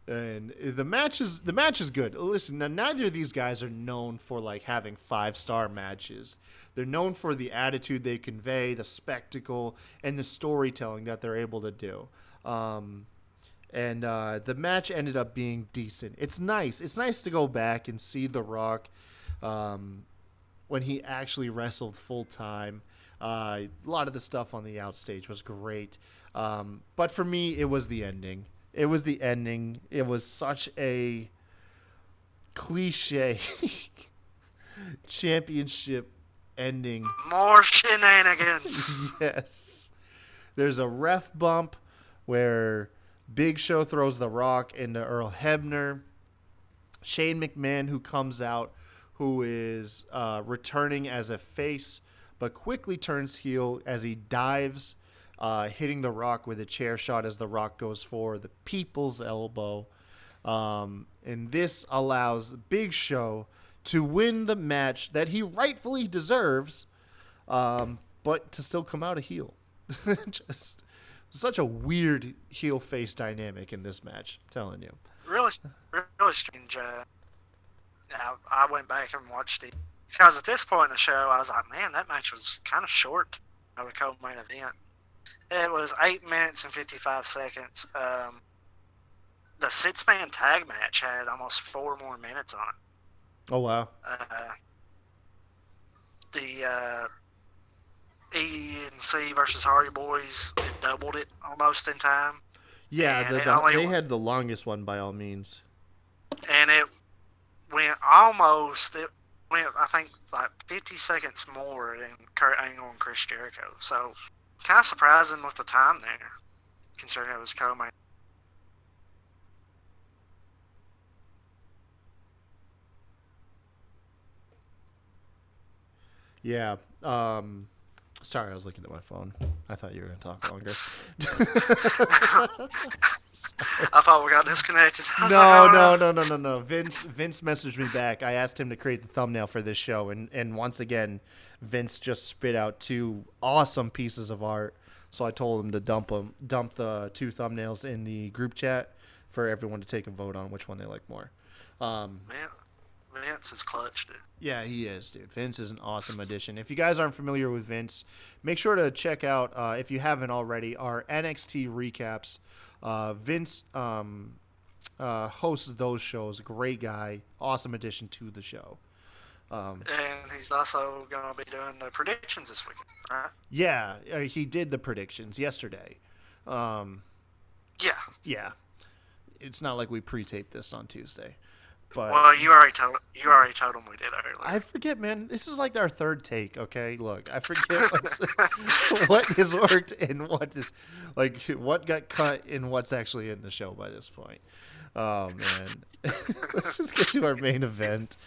And the match is good. Listen, now neither of these guys are known for like having 5-star matches. They're known for the attitude they convey, the spectacle, and the storytelling that they're able to do. And the match ended up being decent. It's nice. It's nice to go back and see The Rock when he actually wrestled full time. A lot of the stuff on the outstage was great. But for me, it was the ending. It was the ending. It was such a cliche championship ending. More shenanigans. Yes. There's a ref bump where Big Show throws The Rock into Earl Hebner. Shane McMahon, who comes out, who is returning as a face, but quickly turns heel as he dives, hitting The Rock with a chair shot as The Rock goes for the people's elbow. And this allows Big Show to win the match that he rightfully deserves, but to still come out a heel. Just such a weird heel face dynamic in this match, I'm telling you. Really really strange. I went back and watched it because at this point in the show, I was like, man, that match was kind of short. The co-main event. It was 8 minutes and 55 seconds. The 6-man tag match had almost 4 more minutes on it. Oh wow. The E&C versus Hardy Boys, it doubled it almost in time. Yeah, they had the longest one by all means. And it went almost, I think, like 50 seconds more than Kurt Angle and Chris Jericho. So, kind of surprising with the time there, considering it was co-main. Yeah. Sorry, I was looking at my phone. I thought you were going to talk longer. I thought we got disconnected. No. Vince messaged me back. I asked him to create the thumbnail for this show, and once again, Vince just spit out 2 awesome pieces of art. So I told him to dump the 2 thumbnails in the group chat for everyone to take a vote on which one they like more. Man, Vince is clutch, dude. Yeah, he is, dude. Vince is an awesome addition. If you guys aren't familiar with Vince, make sure to check out, if you haven't already, our NXT recaps. Vince hosts those shows. Great guy. Awesome addition to the show. And he's also going to be doing the predictions this weekend, right? Yeah, he did the predictions yesterday. Yeah. It's not like we pre-taped this on Tuesday. But well, you already told him we did earlier. I forget, man. This is like our 3rd take. Okay, look, I forget what has worked and what got cut and what's actually in the show by this point. Oh man, let's just get to our main event.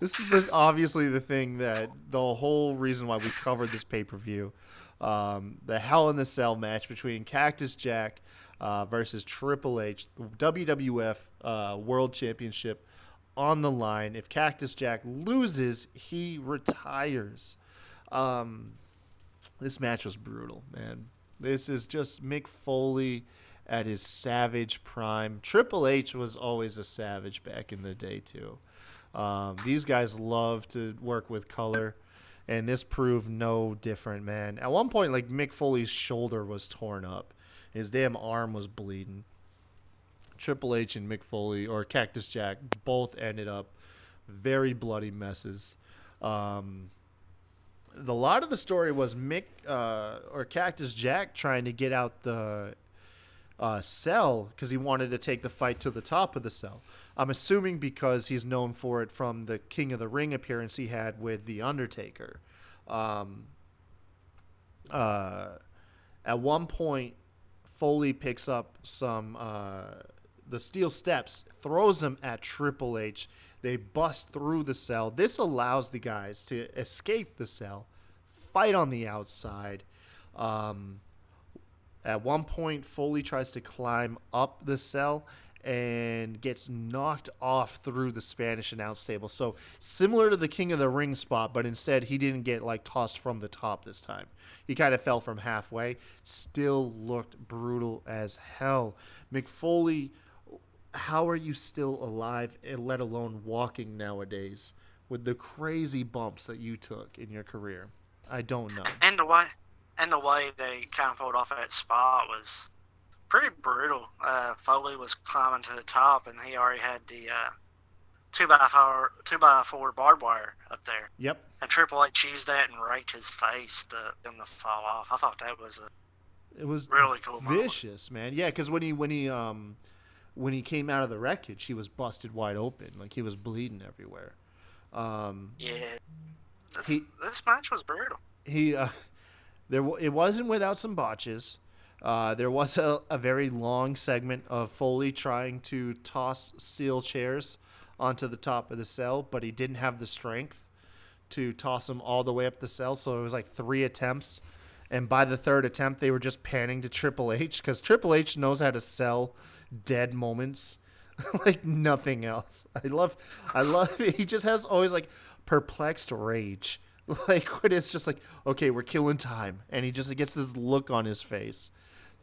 This is obviously the thing that the whole reason why we covered this pay-per-view. The Hell in the Cell match between Cactus Jack versus Triple H, WWF World Championship on the line. If Cactus Jack loses, he retires. This match was brutal, man. This is just Mick Foley at his savage prime. Triple H was always a savage back in the day, too. These guys love to work with color, and this proved no different, man. At one point, like, Mick Foley's shoulder was torn up. His damn arm was bleeding. Triple H and Mick Foley, or Cactus Jack, both ended up very bloody messes. The lot of the story was Mick or Cactus Jack trying to get out the cell because he wanted to take the fight to the top of the cell. I'm assuming because he's known for it from the King of the Ring appearance he had with The Undertaker. At one point, Foley picks up the steel steps, throws them at Triple H. They bust through the cell. This allows the guys to escape the cell, fight on the outside. At one point, Foley tries to climb up the cell and gets knocked off through the Spanish announce table. So similar to the King of the Ring spot, but instead he didn't get like tossed from the top this time. He kind of fell from halfway. Still looked brutal as hell. Mick Foley, how are you still alive, let alone walking nowadays with the crazy bumps that you took in your career? I don't know. And the way they kind of pulled off that spot was pretty brutal. Foley was climbing to the top, and he already had the 2x4 barbed wire up there. Yep. And Triple H used that and raked his face to him to fall off. I thought that was it was really cool. Vicious, man. Yeah, because when he came out of the wreckage, he was busted wide open, like he was bleeding everywhere. This match was brutal. It wasn't without some botches. There was a very long segment of Foley trying to toss steel chairs onto the top of the cell, but he didn't have the strength to toss them all the way up the cell, so it was like 3 attempts. And by the 3rd attempt, they were just panning to Triple H, because Triple H knows how to sell dead moments like nothing else. I love it. He just has always like perplexed rage. Like when it's just like, okay, we're killing time. And he just gets this look on his face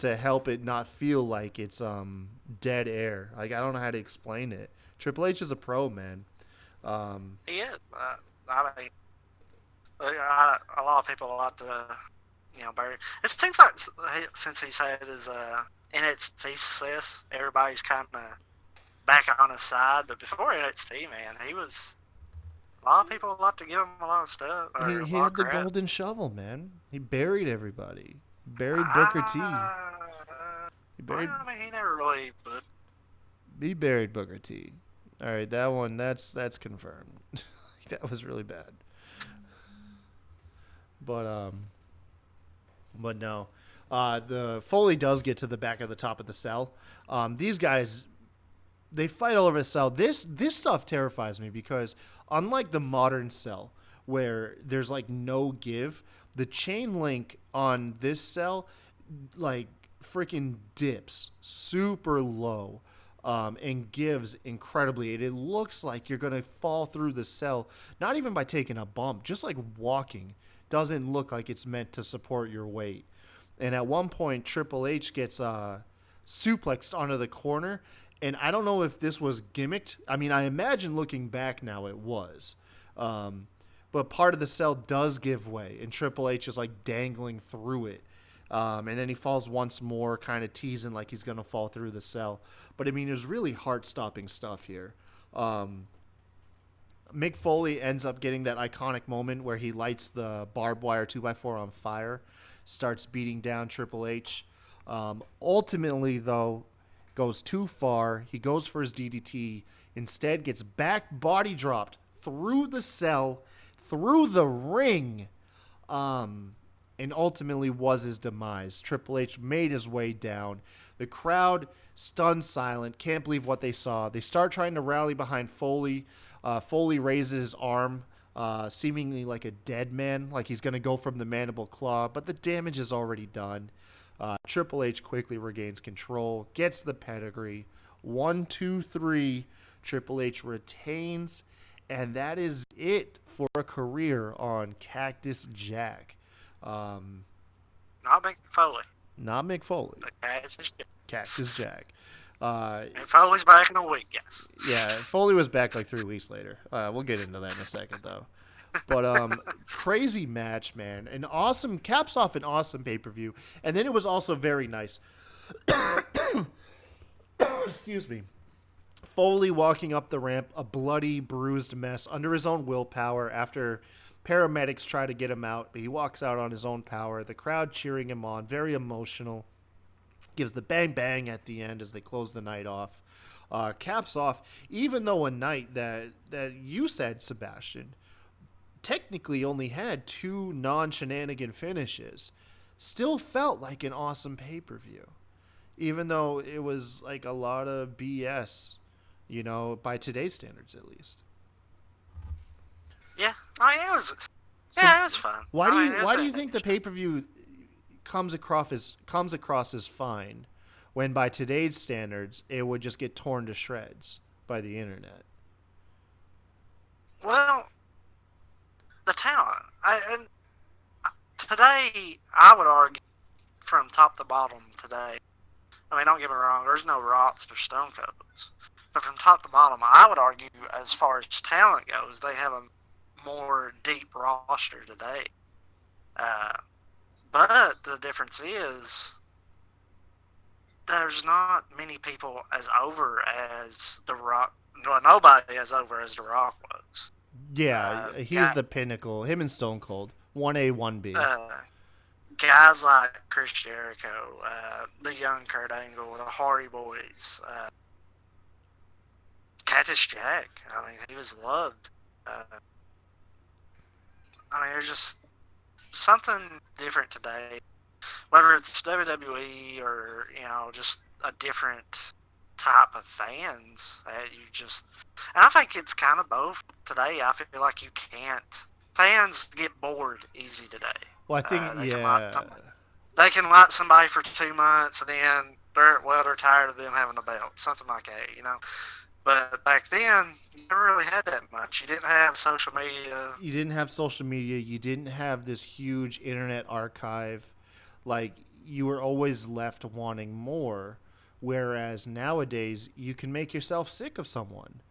to help it not feel like it's dead air. Like I don't know how to explain it. Triple H is a pro, man. Um, He is. I mean, a lot of people like to, bury. It seems like since he's had his NXT success, everybody's kind of back on his side. But before NXT, man, he was. A lot of people like to give him a lot of stuff or a he lot of had the crap. golden shovel, man. He buried everybody. He buried Booker T. He Well, buried I mean, he never really. But he buried Booker T. All right, that one that's confirmed. That was really bad. But no. The Foley does get to the back of the top of the cell. These guys, they fight all over the cell. This stuff terrifies me because unlike the modern cell where there's like no give, the chain link on this cell like freaking dips super low. And gives incredibly. It looks like you're going to fall through the cell, not even by taking a bump, just like walking. Doesn't look like it's meant to support your weight. And at one point, Triple H gets suplexed onto the corner. And I don't know if this was gimmicked. I mean, I imagine looking back now it was. But part of the cell does give way. And Triple H is like dangling through it. And then he falls once more, kind of teasing like he's going to fall through the cell. But, I mean, there's really heart-stopping stuff here. Mick Foley ends up getting that iconic moment where he lights the barbed wire 2x4 on fire, starts beating down Triple H. Ultimately, though, goes too far. He goes for his DDT, instead gets back body dropped through the cell, through the ring, and ultimately was his demise. Triple H made his way down. The crowd stunned silent, can't believe what they saw. They start trying to rally behind Foley. Foley raises his arm, seemingly like a dead man, like he's going to go from the mandible claw, but the damage is already done. Triple H quickly regains control, gets the pedigree. 1, 2, 3. Triple H retains, and that is it for a career on Cactus Jack. not Mick Foley. Not Mick Foley. But Cactus Jack. Cactus Jack. And Foley's back in a week, yes. Yeah, Foley was back like 3 weeks later. We'll get into that in a second, though. But crazy match, man. An awesome caps off an awesome pay-per-view, and then it was also very nice. Excuse me. Foley walking up the ramp, a bloody, bruised mess under his own willpower after paramedics try to get him out, but he walks out on his own power. The crowd cheering him on, very emotional. Gives the bang bang at the end as they close the night off. Caps off, even though a night that you said, Sebastian, technically only had 2 non-shenanigan finishes, still felt like an awesome pay-per-view. Even though it was like a lot of BS, by today's standards at least. Yeah, I mean, it was. Yeah, it was fun. Why do you think the pay-per-view comes across as fine, when by today's standards it would just get torn to shreds by the internet? Well, the talent. And today, I would argue, from top to bottom today. I mean, don't get me wrong. There's no Rocks or Stone Colds, but from top to bottom, I would argue, as far as talent goes, they have a more deep roster today. But the difference is there's not many people as over as The Rock. Well, nobody as over as The Rock was. Yeah, he's the pinnacle. Him and Stone Cold. 1A, 1B. Guys like Chris Jericho, the young Kurt Angle, the Hardy Boys, Cactus Jack. I mean, he was loved. I mean, there's just something different today, whether it's WWE or just a different type of fans. And I think it's kind of both today. I feel like you can't. Fans get bored easy today. Well, I think they can like somebody for 2 months and then they're tired of them having a belt, something like that, But back then, you never really had that much. You didn't have social media. You didn't have social media. You didn't have this huge internet archive. Like, you were always left wanting more. Whereas nowadays, you can make yourself sick of someone.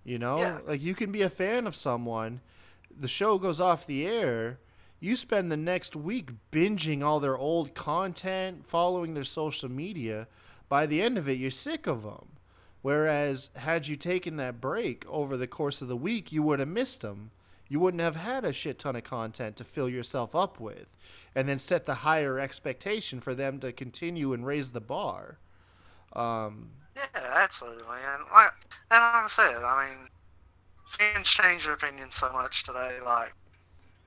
You Yeah, know, like you can be a fan of someone, the show goes off the air, you spend the next week binging all their old content, following their social media. By the end of it, you're sick of them. Whereas, had you taken that break over the course of the week, you would have missed them. You wouldn't have had a shit ton of content to fill yourself up with, and then set the higher expectation for them to continue and raise the bar. Um, yeah, absolutely. And like I said, I mean, fans change their opinion so much today. Like,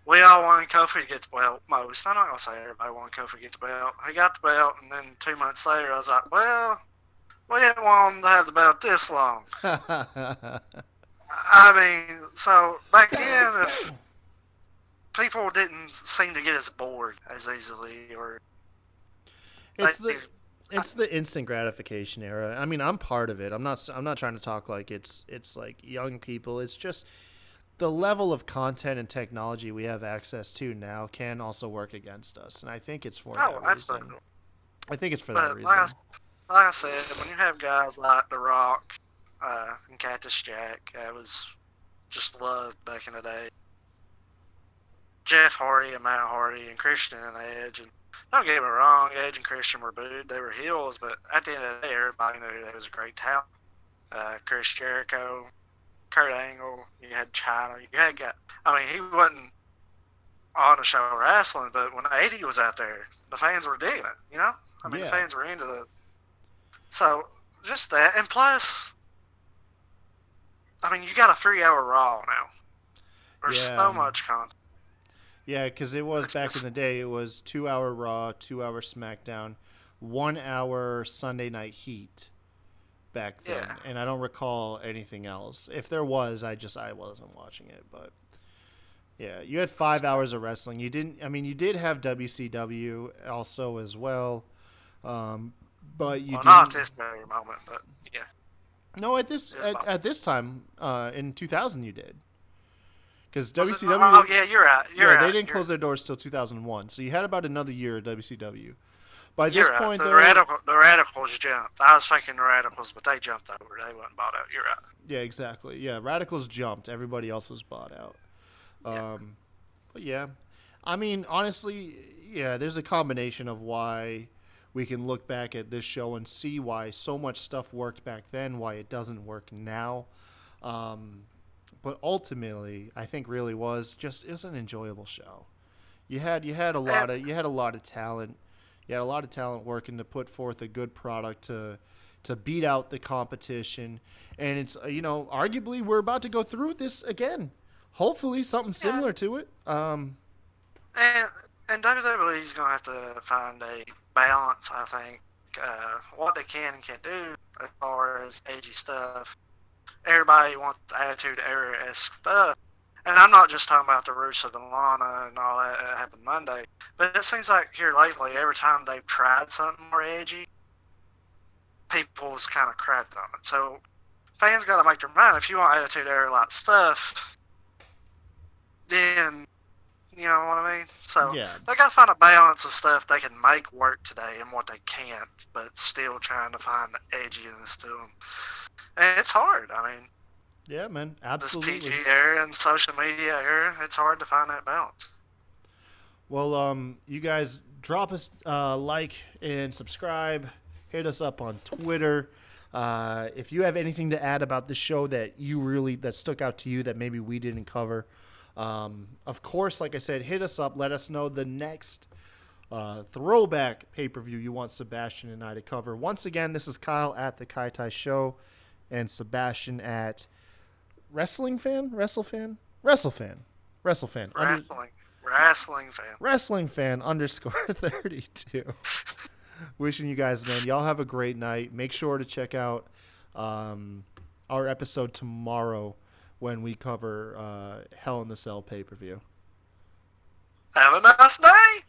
we all wanted Kofi to get the belt. Most. I'm not going to say everybody wanted Kofi to get the belt. He got the belt, and then 2 months later, I was like, well, we didn't want him to have the belt this long. I mean, so back then, if people didn't seem to get as bored as easily, or it's they, the it's the instant gratification era. I mean, I'm part of it. I'm not trying to talk like it's like young people. It's just the level of content and technology we have access to now can also work against us, and I think it's for that reason. absolutely. I think it's for that But reason. like I said, when you have guys like The Rock and Cactus Jack, that was just loved back in the day. Jeff Hardy and Matt Hardy and Christian and Edge. And don't get me wrong, Edge and Christian were booed. They were heels, but at the end of the day, everybody knew they was a great talent. Chris Jericho, Kurt Angle, you had China, you had guys. I mean, he wasn't on the show wrestling, but when AD was out there, the fans were digging it, you know? I mean, Yeah. the fans were into the. So, just that. And plus, I mean, you got a 3 hour Raw now. There's Yeah. so much content. Yeah, because it was It's back in just, the day. It was 2 hour Raw, 2 hour SmackDown, 1 hour Sunday Night Heat back then, yeah. and I don't recall anything else. If there was, I wasn't watching it. But yeah, you had 5 hours of wrestling. You didn't. I mean, you did have WCW also as well, but you Well, not at didn't. this very moment, but yeah. No, at this It's at this time in 2000, you did. Because Was it? WCW, Oh, yeah, you're right. You're yeah, right. they didn't close their doors till 2001, so you had about another year of WCW. By this You're right. point, The, though, the Radicals jumped. I was thinking the Radicals, but they jumped over. They wasn't bought out. You're right. yeah, exactly. Yeah, Radicals jumped. Everybody else was bought out. Yeah. But yeah, I mean, honestly, yeah, there's a combination of why we can look back at this show and see why so much stuff worked back then, why it doesn't work now. But ultimately, I think really it was an enjoyable show. You had a lot of talent. You had a lot of talent working to put forth a good product to beat out the competition, and it's arguably we're about to go through this again. Hopefully, something similar to it. And WWE's gonna have to find a balance. I think what they can and can't do as far as AG stuff. Everybody wants Attitude Era-esque stuff. And I'm not just talking about the Rusev and Lana and all that happened Monday. But it seems like here lately, every time they've tried something more edgy, people's kind of crapped on it. So fans got to make their mind. If you want Attitude Era-like stuff, then, you know what I mean? So Yeah. they got to find a balance of stuff they can make work today and what they can't, but still trying to find the edginess to them. And it's hard. I mean, Yeah, man, this absolutely. PG era and social media era, it's hard to find that balance. Well, you guys drop us like and subscribe. Hit us up on Twitter. If you have anything to add about the show that stuck out to you that maybe we didn't cover, of course, like I said, hit us up. Let us know the next throwback pay-per-view you want Sebastian and I to cover. Once again, this is Kyle at TheKyTyShow and Sebastian at Wrestling fan _32. Wishing you guys, man, y'all have a great night. Make sure to check out our episode tomorrow when we cover Hell in the Cell pay-per-view. Have a nice day!